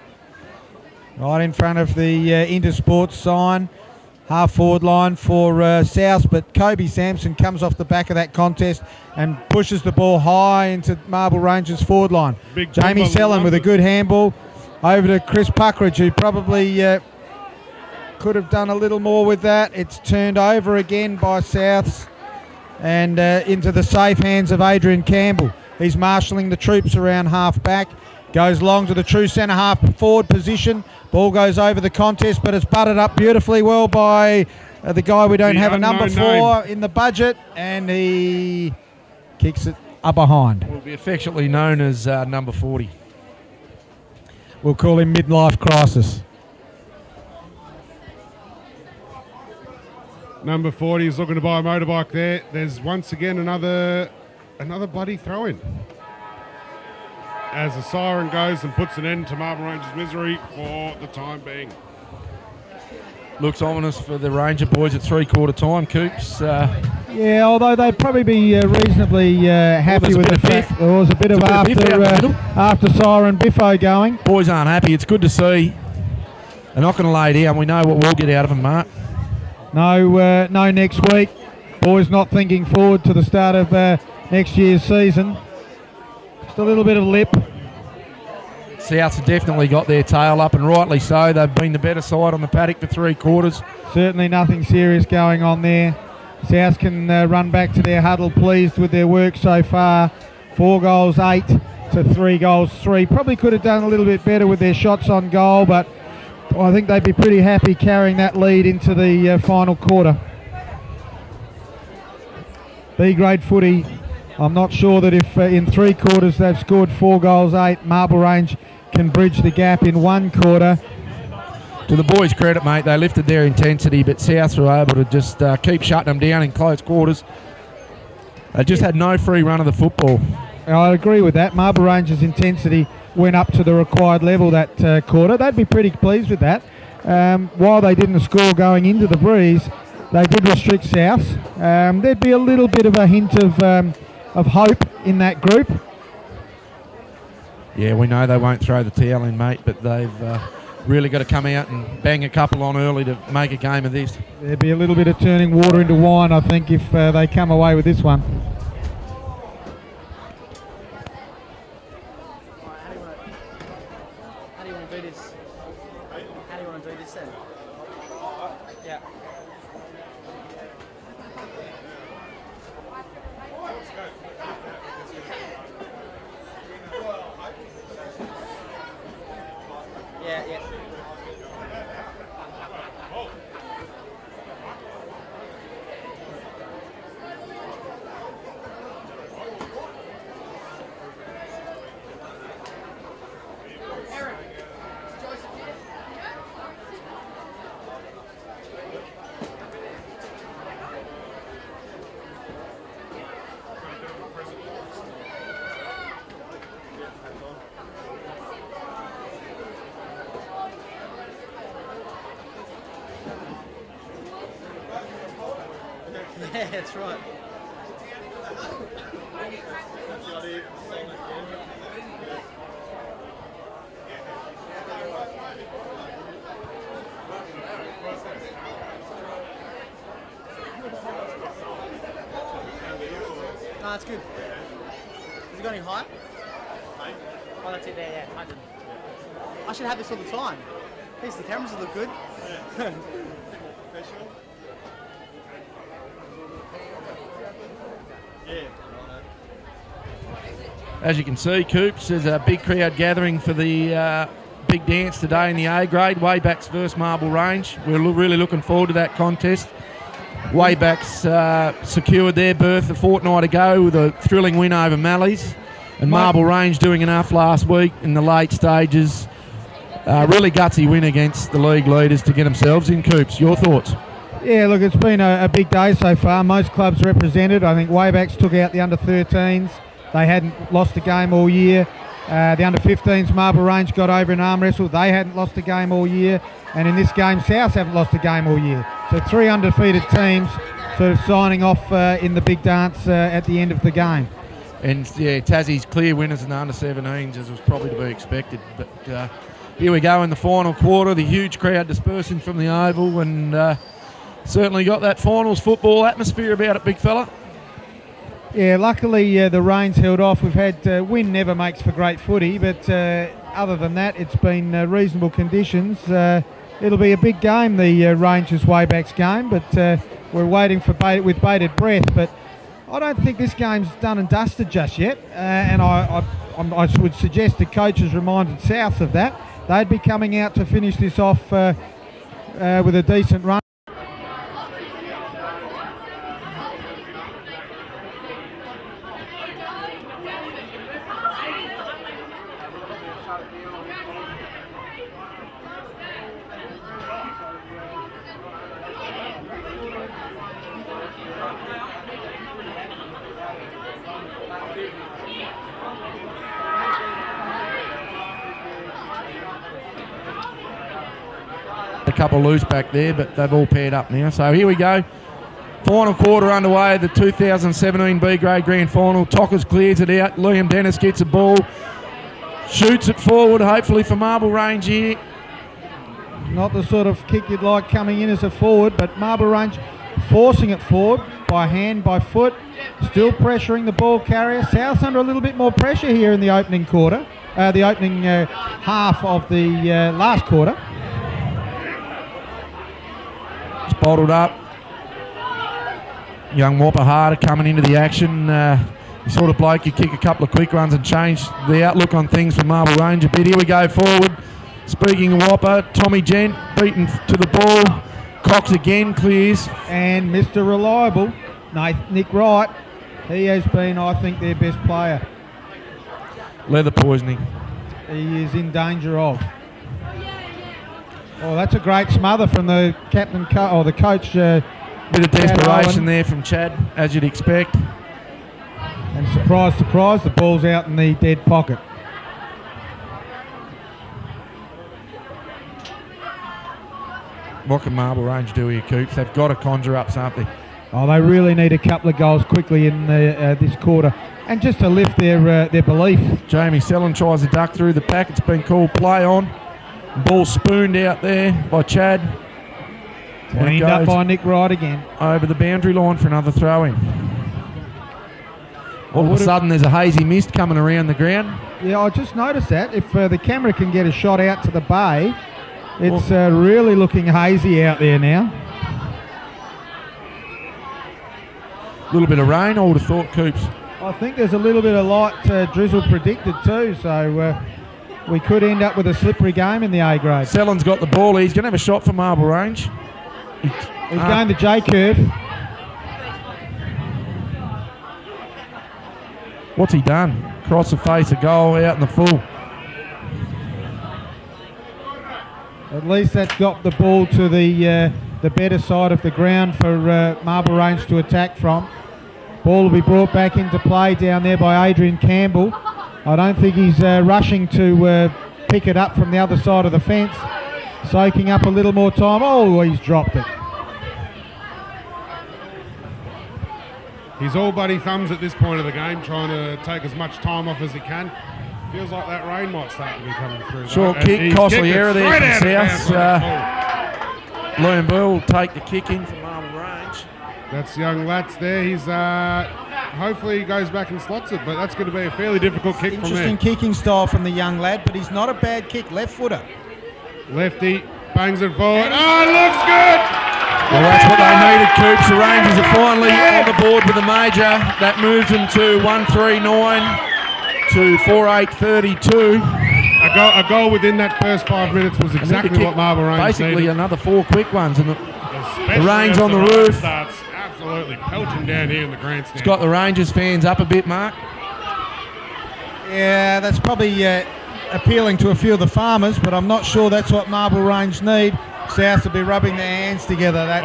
Speaker 2: Right in front of the Intersports sign. Half-forward line for South, but Kobe Sampson comes off the back of that contest and pushes the ball high into Marble Rangers' forward line. Jamie Sellen with a good handball over to Chris Puckridge, who probably could have done a little more with that. It's turned over again by Souths and into the safe hands of Adrian Campbell. He's marshalling the troops around half back. Goes long to the true centre half forward position. Ball goes over the contest, but it's butted up beautifully well by the guy we don't have a number for in the budget, and he kicks it up behind.
Speaker 7: Will be affectionately known as number 40.
Speaker 2: We'll call him midlife crisis.
Speaker 6: Number 40 is looking to buy a motorbike there. There's once again another bloody throw-in. As the siren goes and puts an end to Marble Ranger's misery for the time being.
Speaker 7: Looks ominous for the Ranger boys at three-quarter time, Coops.
Speaker 2: Yeah, although they'd probably be reasonably happy with the fact there was a bit of after siren biffo going.
Speaker 7: Boys aren't happy. It's good to see. They're not going to lay down. We know what we'll get out of them, Mark.
Speaker 2: No next week. Boys not thinking forward to the start of next year's season. Just a little bit of lip.
Speaker 7: Souths have definitely got their tail up, and rightly so. They've been the better side on the paddock for three quarters.
Speaker 2: Certainly nothing serious going on there. Souths can run back to their huddle pleased with their work so far. 4 goals 8 to 3 goals 3. Probably could have done a little bit better with their shots on goal, but I think they'd be pretty happy carrying that lead into the final quarter. B-grade footy. I'm not sure that if in 3 quarters they've scored 4 goals 8, Marble Range can bridge the gap in 1 quarter.
Speaker 7: To the boys' credit, mate, they lifted their intensity, but Souths were able to just keep shutting them down in close quarters. They just had no free run of the football.
Speaker 2: I agree with that. Marble Range's intensity went up to the required level that quarter. They'd be pretty pleased with that. While they didn't score going into the breeze, they did restrict Souths. There'd be a little bit of a hint of hope in that group.
Speaker 7: Yeah, we know they won't throw the towel in, mate, but they've really got to come out and bang a couple on early to make a game of this.
Speaker 2: There'd be a little bit of turning water into wine, I think, if they come away with this one.
Speaker 4: How do you want to do this? How do you want to do this then? Yeah. Yeah. Yeah, that's right. No, that's good. Has it got any height? Oh, that's it there, yeah. I didn't. I should have this all the time. At least the cameras will look good.
Speaker 7: As you can see, Coops, there's a big crowd gathering for the big dance today in the A grade, Waybacks versus Marble Range. We're really looking forward to that contest. Waybacks secured their berth a fortnight ago with a thrilling win over Malleys, and Marble Range doing enough last week in the late stages. Really gutsy win against the league leaders to get themselves in. Coops, your thoughts?
Speaker 2: Yeah, look, it's been a big day so far. Most clubs represented. I think Waybacks took out the under-13s. They hadn't lost a game all year. The under-15s, Marble Range got over an arm wrestle. They hadn't lost a game all year. And in this game, Souths haven't lost a game all year. So 3 undefeated teams sort of signing off in the big dance at the end of the game.
Speaker 7: And yeah, Tassie's clear winners in the under-17s, as was probably to be expected. But here we go in the final quarter. The huge crowd dispersing from the Oval, and certainly got that finals football atmosphere about it, big fella.
Speaker 2: Yeah, luckily the rain's held off. We've had wind never makes for great footy, but other than that, it's been reasonable conditions.
Speaker 8: it'll be a big game, the Rangers Waybacks game, but we're waiting for with bated breath. But I don't think this game's done and dusted just yet, and I would suggest the coaches reminded South of that. They'd be coming out to finish this off with a decent run.
Speaker 7: A couple loose back there, but they've all paired up now. So here we go. Final quarter underway, the 2017 B grade grand final. Tockers clears it out. Liam Dennis gets a ball, shoots it forward, hopefully for Marble Range here.
Speaker 8: Not the sort of kick you'd like coming in as a forward, but Marble Range forcing it forward by hand, by foot, still pressuring the ball carrier. South's under a little bit more pressure here in the opening quarter, the opening half of the last quarter.
Speaker 7: It's bottled up. Young Whopper Harder coming into the action. The sort of bloke you kick a couple of quick runs and change the outlook on things for Marble Range a bit. Here we go forward. Speaking of Whopper, Tommy Gent beaten to the ball. Cox again clears.
Speaker 8: And Mr. Reliable, Nick Wright, he has been, I think, their best player.
Speaker 7: Leather poisoning.
Speaker 8: He is in danger of. Oh, that's a great smother from the captain or the coach.
Speaker 7: Bit of desperation there from Chad, as you'd expect.
Speaker 8: And surprise, surprise, the ball's out in the dead pocket.
Speaker 7: What can Marble Range do here, Coops? They've got to conjure up something.
Speaker 8: Oh, they really need a couple of goals quickly in this quarter, and just to lift their belief.
Speaker 7: Jamie Sellen tries to duck through the pack. It's been called play on. Ball spooned out there by Chad.
Speaker 8: Cleaned up by Nick Wright again.
Speaker 7: Over the boundary line for another throw-in. All of a sudden there's a hazy mist coming around the ground.
Speaker 8: Yeah, I just noticed that. If the camera can get a shot out to the bay, it's really looking hazy out there now.
Speaker 7: A little bit of rain, I would have thought, Coops.
Speaker 8: I think there's a little bit of light drizzle predicted too, so we could end up with a slippery game in the A grade.
Speaker 7: Sellen's got the ball. He's going to have a shot for Marble Range.
Speaker 8: He's going the J curve.
Speaker 7: What's he done? Across the face, a goal out in the full.
Speaker 8: At least that's got the ball to the better side of the ground for Marble Range to attack from. Ball will be brought back into play down there by Adrian Campbell. I don't think he's rushing to pick it up from the other side of the fence. Soaking up a little more time. Oh, he's dropped it.
Speaker 6: He's all buddy thumbs at this point of the game, trying to take as much time off as he can. Feels like that rain might start to be coming through.
Speaker 7: Short kick, costly error there from South. Liam Burr will take the kick in for Marble Range.
Speaker 6: That's young Lats there. He's hopefully he goes back and slots it, but that's going to be a fairly difficult kick from there.
Speaker 2: Interesting kicking style from the young lad, but he's not a bad kick. Left footer.
Speaker 6: Lefty bangs it forward. Oh, it looks good!
Speaker 7: Well, that's what they needed, Coops. The Rangers are finally on the board with a major. That moves them to 139 to 48-32.
Speaker 6: A goal within that first 5 minutes was exactly what Marble Range
Speaker 7: basically
Speaker 6: needed.
Speaker 7: Another 4 quick ones. And the rain's
Speaker 6: as
Speaker 7: on the
Speaker 6: rain
Speaker 7: roof.
Speaker 6: Starts absolutely pelting down here in the grandstand.
Speaker 7: It's got the Rangers fans up a bit, Mark.
Speaker 2: Yeah, that's probably appealing to a few of the farmers, but I'm not sure that's what Marble Range need. South will be rubbing their hands together. That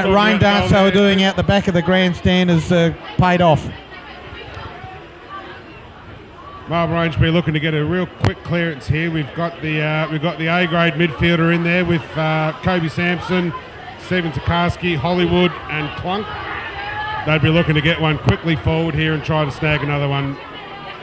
Speaker 2: rain dance they were doing out the back of the grandstand has paid off.
Speaker 6: Marble Range be looking to get a real quick clearance here. We've got the A grade midfielder in there with Kobe Sampson, Stephen Tokarski, Hollywood, and Clunk. They'd be looking to get one quickly forward here and try to snag another one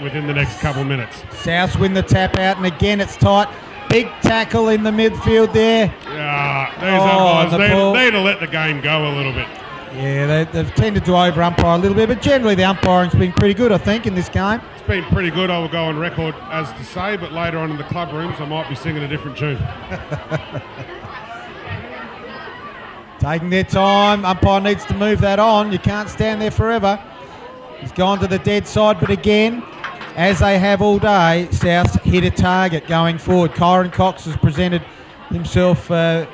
Speaker 6: within the next couple of minutes.
Speaker 2: South win the tap out, and again it's tight. Big tackle in the midfield there.
Speaker 6: Yeah, these umpires need to let the game go a little bit.
Speaker 2: Yeah, they've tended to over-umpire a little bit, but generally the umpiring's been pretty good, I think, in this game.
Speaker 6: It's been pretty good, I will go on record as to say, but later on in the club rooms I might be singing a different tune.
Speaker 8: Taking their time. Umpire needs to move that on. You can't stand there forever. He's gone to the dead side, but again, as they have all day, South hit a target going forward. Kyron Cox has presented himself in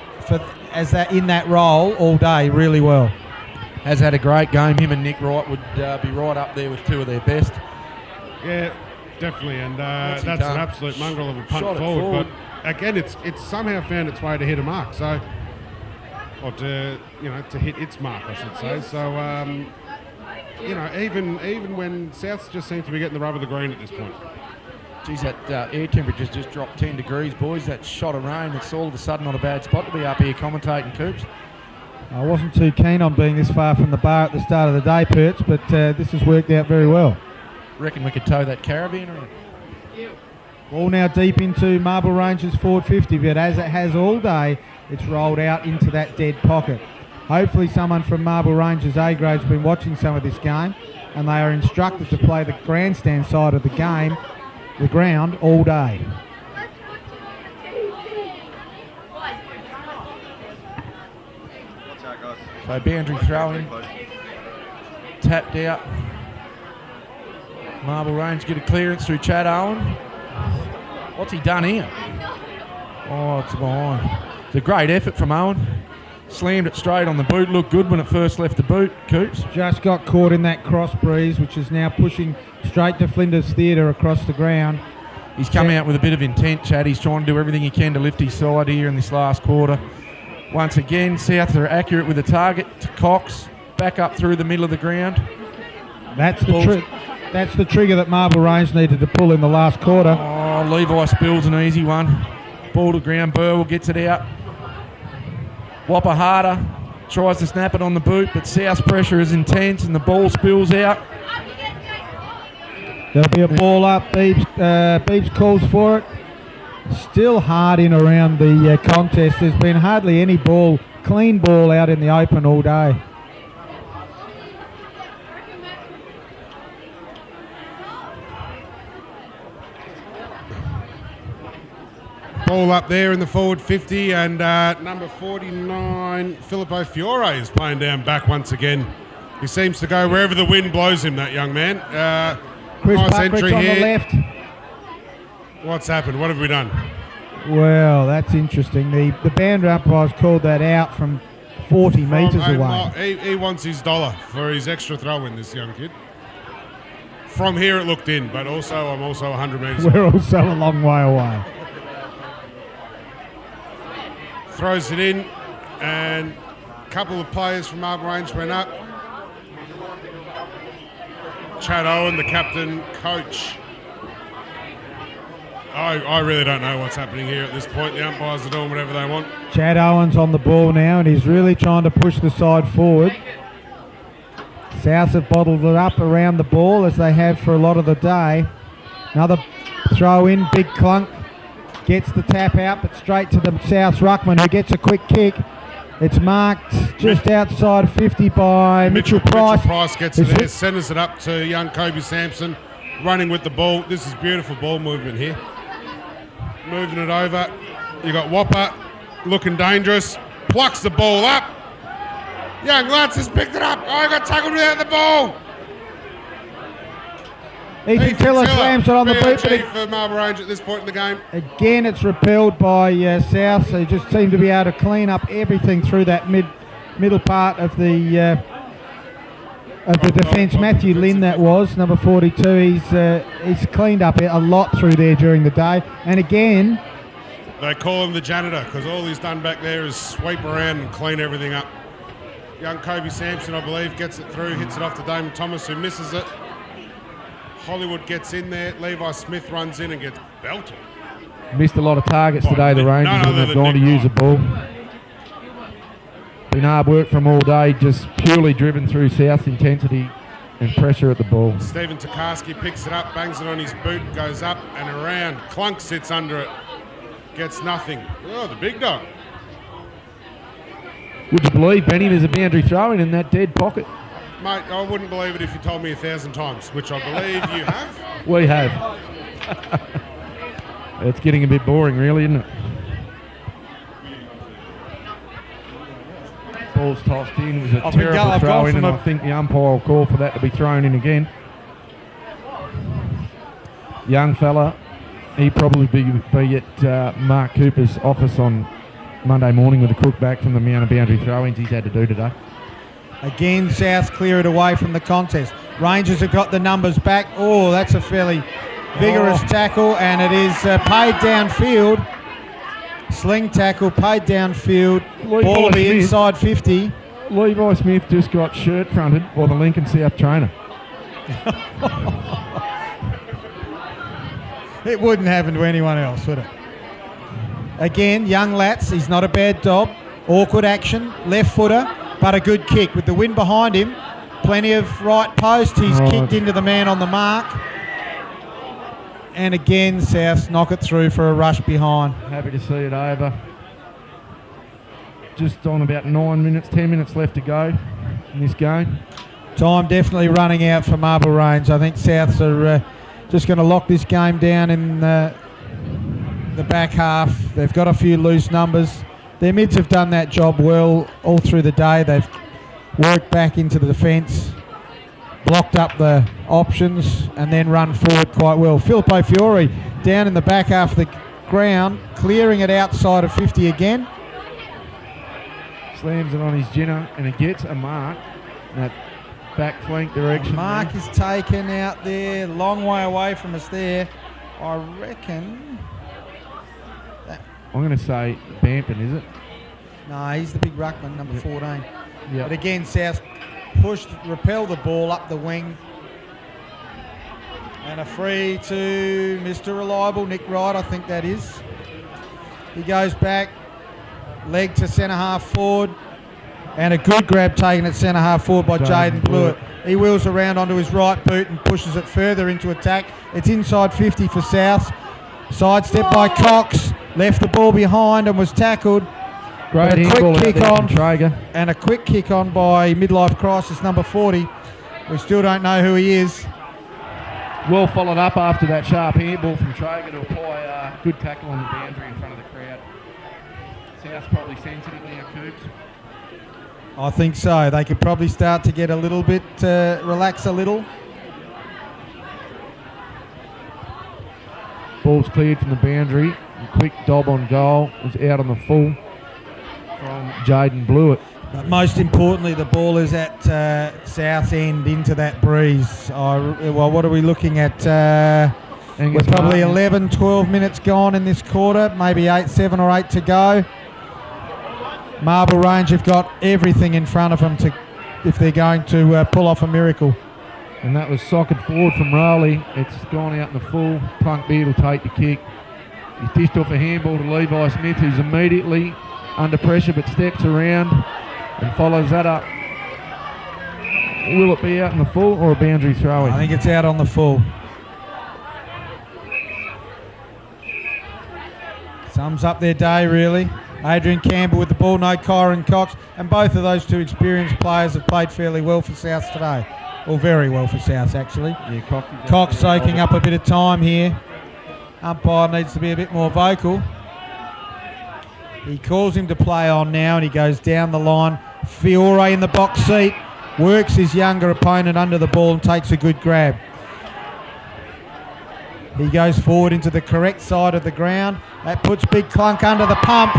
Speaker 8: that role all day really well.
Speaker 7: Has had a great game. Him and Nick Wright would be right up there with two of their best.
Speaker 6: Yeah, definitely, and that's an absolute mongrel of a punt
Speaker 7: Shot it
Speaker 6: forward. But again, it's somehow found its way to hit a mark. So, or to hit its mark, I should say. So, even when Souths just seem to be getting the rub of the green at this point.
Speaker 7: Geez, that air temperature's just dropped 10 degrees, boys. That shot of rain, it's all of a sudden not a bad spot to be up here commentating, Coops.
Speaker 8: I wasn't too keen on being this far from the bar at the start of the day, Perts, but this has worked out very well.
Speaker 7: Reckon we could tow that caravan around.
Speaker 8: Ball now deep into Marble Ranges forward 50, but as it has all day, it's rolled out into that dead pocket. Hopefully someone from Marble Ranges A grade's been watching some of this game, and they are instructed to play the grandstand side of the game, the ground, all day.
Speaker 7: So boundary throwing, tapped out. Marble Range get a clearance through Chad Owen. What's he done here? Oh, it's behind. It's a great effort from Owen. Slammed it straight on the boot. Looked good when it first left the boot, Coops.
Speaker 8: Just got caught in that cross breeze, which is now pushing straight to Flinders Theatre across the ground.
Speaker 7: He's come out with a bit of intent, Chad. He's trying to do everything he can to lift his side here in this last quarter. Once again, South are accurate with the target to Cox. Back up through the middle of the ground.
Speaker 8: That's the trigger that Marble Range needed to pull in the last quarter.
Speaker 7: Oh, Levi spills an easy one. Ball to ground. Burwell gets it out. Whopper harder. Tries to snap it on the boot, but South's pressure is intense and the ball spills out.
Speaker 8: There'll be a ball up. Beebs calls for it. Still hard in around the contest. There's been hardly any clean ball out in the open all day.
Speaker 6: Ball up there in the forward 50, and number 49, Filippo Fiore, is playing down back once again. He seems to go wherever the wind blows him, that young man.
Speaker 8: Chris
Speaker 6: nice
Speaker 8: Buckridge
Speaker 6: entry
Speaker 8: on
Speaker 6: here.
Speaker 8: the left.
Speaker 6: What's happened? What have we done?
Speaker 8: Well, that's interesting. The band umpires called that out from 40 metres away.
Speaker 6: He wants his dollar for his extra throw in, this young kid. From here it looked in, but I'm also 100 metres away.
Speaker 8: We're also a long way away.
Speaker 6: Throws it in, and a couple of players from Marble Range went up. Chad Owen, the captain, coach. I really don't know what's happening here at this point. The umpires are doing whatever they want.
Speaker 8: Chad Owen's on the ball now, and he's really trying to push the side forward. South have bottled it up around the ball, as they have for a lot of the day. Another throw in, big clunk. Gets the tap out, but straight to the South ruckman, who gets a quick kick. It's marked just outside 50 by Mitchell Price.
Speaker 6: Mitchell Price gets it there, centres it up to young Kobe Sampson, running with the ball. This is beautiful ball movement here. Moving it over. You got Whopper looking dangerous. Plucks the ball up. Young Lutz has picked it up. Oh, he got tackled without the ball.
Speaker 8: Ethan Tiller slams it on the boot.
Speaker 6: But for Marble Range at this point in the game.
Speaker 8: Again, it's repelled by South. They just seem to be able to clean up everything through that middle part of the defence. Matthew Lynn, that was number 42. He's cleaned up a lot through there during the day. And again,
Speaker 6: they call him the janitor, because all he's done back there is sweep around and clean everything up. Young Kobe Sampson, I believe, gets it through, hits it off to Damon Thomas, who misses it. Hollywood gets in there. Levi Smith runs in and gets belted.
Speaker 7: Missed a lot of targets today, the Rangers, when they've gone to use the ball. Been hard work from all day, just purely driven through South intensity and pressure at the ball.
Speaker 6: Stephen Tokarski picks it up, bangs it on his boot, goes up and around. Clunk sits under it, gets nothing. Oh, the big dog.
Speaker 7: Would you believe, Benny, there's a boundary throw in that dead pocket?
Speaker 6: Mate, I wouldn't believe it if you told me 1,000 times, which I believe you have.
Speaker 7: We have. It's getting a bit boring, really, isn't it? Ball's tossed in. It was a
Speaker 2: I've been
Speaker 7: terrible
Speaker 2: I've
Speaker 7: throw
Speaker 2: gone
Speaker 7: in,
Speaker 2: from
Speaker 7: and I think the umpire will call for that to be thrown in again. Young fella, he'd probably be at Mark Cooper's office on Monday morning with a crook back from the amount of boundary throw-ins he's had to do today.
Speaker 8: Again, South clear it away from the contest. Rangers have got the numbers back. Oh, that's a fairly vigorous tackle, and it is paid downfield. Sling tackle, paid downfield. Ball will be inside 50.
Speaker 7: Levi Smith just got shirt fronted by the Lincoln South trainer.
Speaker 8: It wouldn't happen to anyone else, would it? Again, young Lats, he's not a bad dob. Awkward action, left footer, but a good kick. With the wind behind him, plenty of right post. He's kicked into the man on the mark. And again, South knock it through for a rush behind.
Speaker 7: Happy to see it over. Just on about 9 minutes, 10 minutes left to go in this game.
Speaker 8: Time definitely running out for Marble Range. I think Souths are just going to lock this game down in the back half. They've got a few loose numbers. Their mids have done that job well all through the day. They've worked back into the defence, blocked up the options, and then run forward quite well. Filippo Fiore down in the back half of the ground, clearing it outside of 50 again.
Speaker 7: Slams it on his ginner, and it gets a mark in that back flank direction.
Speaker 8: Mark is taken out there, long way away from us there. I reckon.
Speaker 7: I'm going to say Bampton, is it?
Speaker 8: No, he's the big ruckman, number 14.
Speaker 7: Yep.
Speaker 8: But again, South repel the ball up the wing. And a free to Mr. Reliable, Nick Wright, I think that is. He goes back, leg to centre half forward. And a good grab taken at centre half forward by Jaden Blewett. He wheels around onto his right boot and pushes it further into attack. It's inside 50 for South. Sidestep by Cox. Left the ball behind and was tackled.
Speaker 7: Great handball out there from Traeger.
Speaker 8: And a quick kick on by midlife crisis number 40. We still don't know who he is.
Speaker 7: Well followed up after that sharp handball from Traeger to apply a good tackle on the boundary in front of the crowd. South's probably sensitive now, Coops.
Speaker 8: I think so. They could probably start to get a little bit, relax a little.
Speaker 7: Ball's cleared from the boundary. A quick dob on goal. Was out on the full from Jaden Blewett.
Speaker 8: But most importantly, the ball is at south end into that breeze. Well, what are we looking at? We're probably 11, 12 minutes gone in this quarter. Maybe 7 or 8 to go. Marble Range have got everything in front of them if they're going to pull off a miracle.
Speaker 7: And that was socket forward from Rowley. It's gone out in the full. Plunk Beard will take the kick. He's dished off a handball to Levi Smith, who's immediately under pressure but steps around and follows that up. Will it be out in the full or a boundary throw in?
Speaker 8: I think it's out on the full. Sums up their day, really. Adrian Campbell with the ball, no Kyron Cox, and both of those two experienced players have played fairly well for South today. Or very well for South, actually.
Speaker 7: Yeah,
Speaker 8: Cox soaking up a bit of time here. Umpire needs to be a bit more vocal. He calls him to play on now, and he goes down the line. Fiore in the box seat, works his younger opponent under the ball and takes a good grab. He goes forward into the correct side of the ground. That puts Big Clunk under the pump.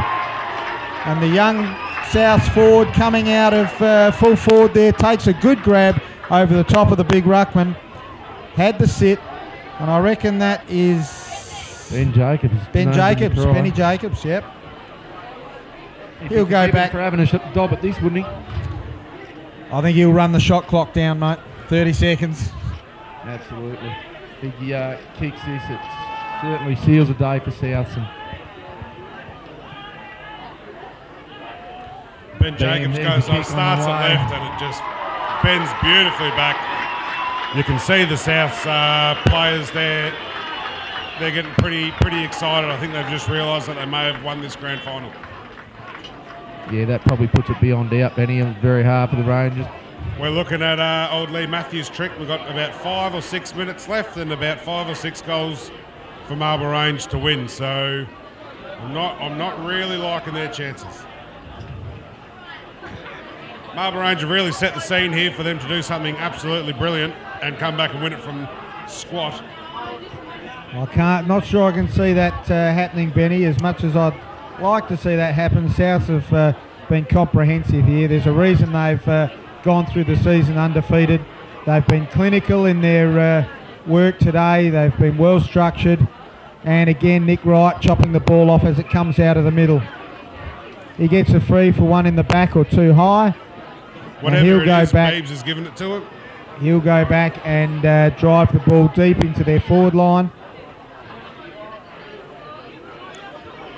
Speaker 8: And the young South forward coming out of full forward there takes a good grab over the top of the big ruckman. Had the sit, and I reckon that is
Speaker 7: Ben Jacobs.
Speaker 8: Benny Jacobs, yep. He'll go back.
Speaker 7: For having a dob at this, wouldn't he?
Speaker 8: I think he'll run the shot clock down, mate. 30 seconds.
Speaker 7: Absolutely. Big kicks this. It certainly seals a day for Southson.
Speaker 6: Ben Jacobs goes on, starts at left, and it just bends beautifully back. You can see the South's players there. They're getting pretty excited. I think they've just realised that they may have won this grand final.
Speaker 7: Yeah, that probably puts it beyond doubt, Benny. It was very hard for the Rangers.
Speaker 6: We're looking at old Lee Matthews' trick. We've got about 5 or 6 minutes left and about 5 or 6 goals for Marble Range to win. So I'm not really liking their chances. Marble Range have really set the scene here for them to do something absolutely brilliant and come back and win it from squat.
Speaker 8: Not sure I can see that happening, Benny, as much as I'd like to see that happen. South have been comprehensive here. There's a reason they've gone through the season undefeated. They've been clinical in their work today. They've been well structured. And again, Nick Wright chopping the ball off as it comes out of the middle. He gets a free for one in the back or too high.
Speaker 6: Whatever it is, Beebs has given it to him.
Speaker 8: He'll go back and drive the ball deep into their forward line.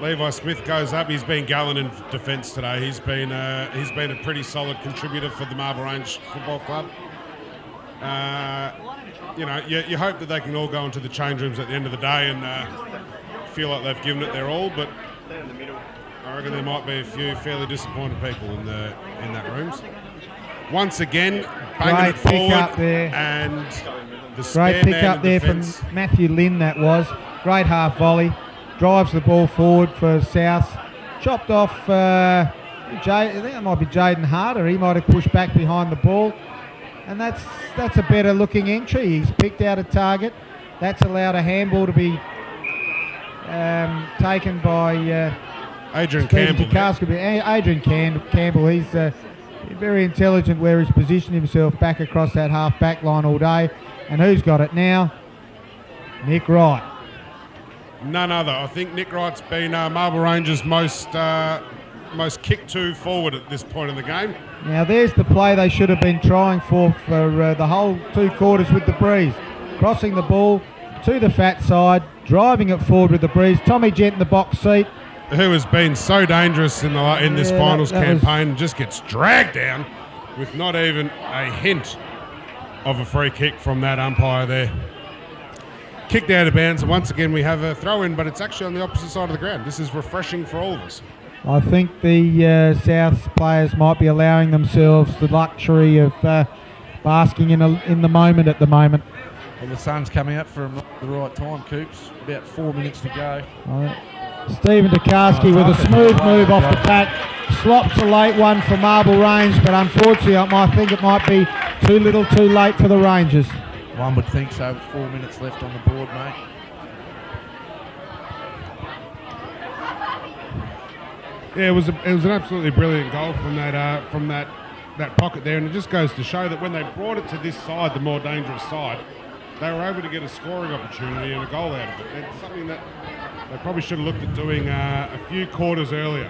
Speaker 6: Levi Smith goes up. He's been gallant in defence today. He's been a pretty solid contributor for the Marble Range Football Club. You hope that they can all go into the change rooms at the end of the day and feel like they've given it their all, but I reckon there might be a few fairly disappointed people in that rooms. Once again, banging it forward
Speaker 8: up there.
Speaker 6: And the spare
Speaker 8: great pick
Speaker 6: man
Speaker 8: up there
Speaker 6: defence.
Speaker 8: from Matthew Lynn. That was great half volley. Drives the ball forward for South. Chopped off. I think it might be Jaden Harder. He might have pushed back behind the ball, and that's a better looking entry. He's picked out a target. That's allowed a handball to be taken by
Speaker 6: Adrian Campbell.
Speaker 8: Adrian Campbell. He's very intelligent where he's positioned himself back across that half back line all day. And who's got it now? Nick Wright.
Speaker 6: None other. I think Nick Wright's been Marble Range's most kicked to forward at this point in the game.
Speaker 8: Now there's the play they should have been trying for the whole 2 quarters with the breeze. Crossing the ball to the fat side, driving it forward with the breeze. Tommy Gent in the box seat.
Speaker 6: Who has been so dangerous in this finals campaign, just gets dragged down with not even a hint of a free kick from that umpire there. Kicked out of bounds, and once again we have a throw-in, but it's actually on the opposite side of the ground. This is refreshing for all of us.
Speaker 8: I think the South players might be allowing themselves the luxury of basking in the moment at the moment.
Speaker 7: Well, the sun's coming up for the right time, Coops. About 4 minutes to go.
Speaker 8: Stephen Tokarski with a smooth move off the pack. Slops a late one for Marble Range, but unfortunately I think it might be too little too late for the Rangers.
Speaker 7: One would think so, with 4 minutes left on the board, mate.
Speaker 6: Yeah, it was an absolutely brilliant goal from that pocket there, and it just goes to show that when they brought it to this side, the more dangerous side, they were able to get a scoring opportunity and a goal out of it. It's something that they probably should have looked at doing a few quarters earlier.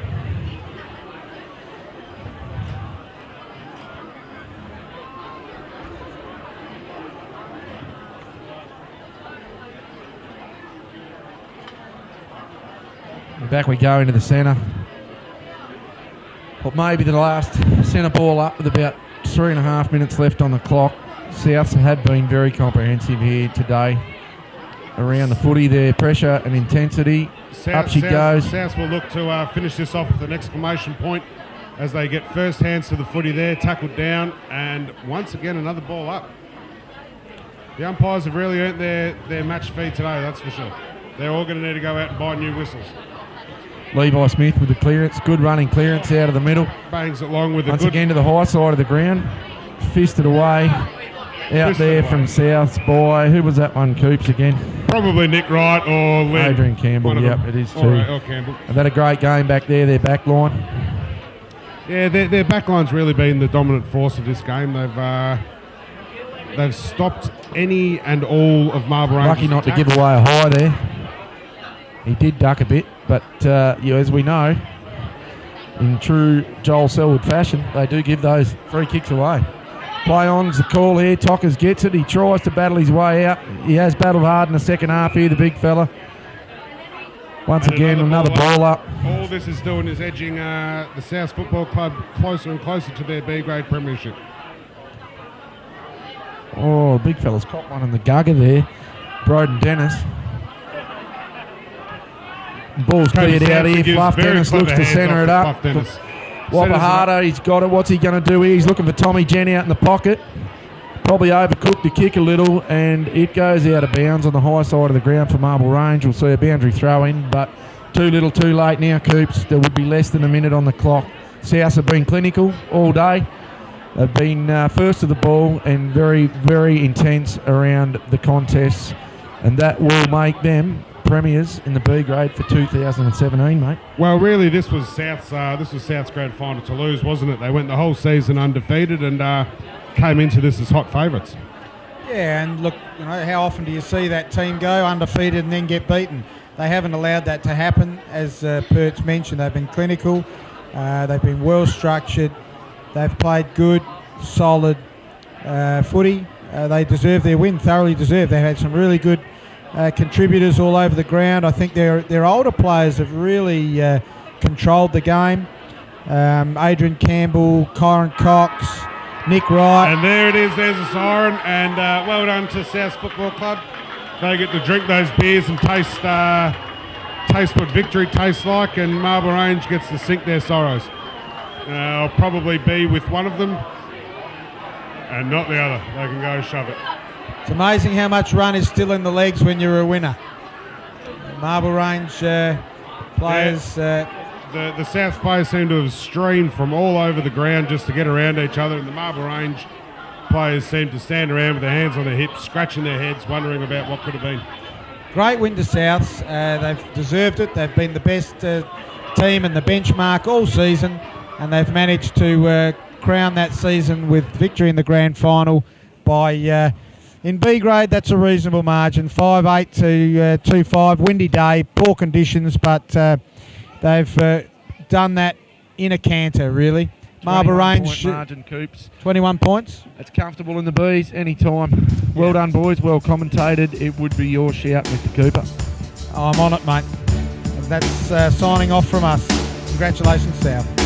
Speaker 7: Back we go into the centre. Well, maybe the last centre ball up with about 3.5 minutes left on the clock. Souths have been very comprehensive here today around the footy. Their pressure and intensity. Up she goes.
Speaker 6: Souths will look to finish this off with an exclamation point as they get first hands to the footy there, tackled down, and once again another ball up. The umpires have really earned their match fee today, that's for sure. They're all going to need to go out and buy new whistles.
Speaker 7: Levi Smith with the clearance. Good running clearance out of the middle.
Speaker 6: Bangs it along with
Speaker 7: once again to the high side of the ground. Fisted away. Out there from South's by, who was that one, Coops, again?
Speaker 6: Probably Nick Wright or Lynn.
Speaker 7: Adrian Campbell, yep, it is too.
Speaker 6: Or Campbell.
Speaker 7: They've had a great game back there, their back line.
Speaker 6: Yeah, their back line's really been the dominant force of this game. They've stopped any and all of Marble Range's
Speaker 7: lucky not
Speaker 6: attacks.
Speaker 7: To give away a high there. He did duck a bit, but as we know, in true Joel Selwood fashion, they do give those free kicks away. Play on's the call here. Tockers gets it. He tries to battle his way out. He has battled hard in the second half here, the big fella. Once again, another ball up.
Speaker 6: All this is doing is edging the South Football Club closer and closer to their B-grade Premership.
Speaker 7: Oh, the big fella's caught one in the gugger there. Broden Dennis. Ball's cleared out here. Fluff Dennis looks to centre it up. Wapahata, he's got it. What's he going to do here? He's looking for Tommy Jen out in the pocket. Probably overcooked the kick a little, and it goes out of bounds on the high side of the ground for Marble Range. We'll see a boundary throw in, but too little too late now, Coops. There would be less than a minute on the clock. South have been clinical all day. They've been first to the ball and very, very intense around the contests, and that will make them premiers in the B grade for 2017, mate.
Speaker 6: Well, really, this was South's grand final to lose, wasn't it? They went the whole season undefeated and came into this as hot favourites.
Speaker 8: Yeah, and look, how often do you see that team go undefeated and then get beaten? They haven't allowed that to happen. As Pert's mentioned, they've been clinical, they've been well structured, they've played good, solid footy. They deserve their win, thoroughly deserved. They've had some really good contributors all over the ground. I think their older players have really controlled the game. Adrian Campbell, Kyron Cox, Nick Wright.
Speaker 6: And there it is, there's a siren, and well done to South Football Club. They get to drink those beers and taste what victory tastes like, and Marble Range gets to sink their sorrows. I'll probably be with one of them and not the other. They can go shove it.
Speaker 8: It's amazing how much run is still in the legs when you're a winner. Marble Range players...
Speaker 6: The South players seem to have streamed from all over the ground just to get around each other, and the Marble Range players seem to stand around with their hands on their hips, scratching their heads, wondering about what could have been.
Speaker 8: Great win to Souths. They've deserved it. They've been the best team and the benchmark all season, and they've managed to crown that season with victory in the grand final by... in B grade, that's a reasonable margin, 5-8 to 2-5. Windy day, poor conditions, but they've done that in a canter, really. Marble Range
Speaker 7: margin, Coops.
Speaker 8: 21 points.
Speaker 7: It's comfortable in the Bs anytime. Well done, boys. Well commentated. It would be your shout, Mr. Cooper.
Speaker 8: I'm on it, mate. That's signing off from us. Congratulations, South.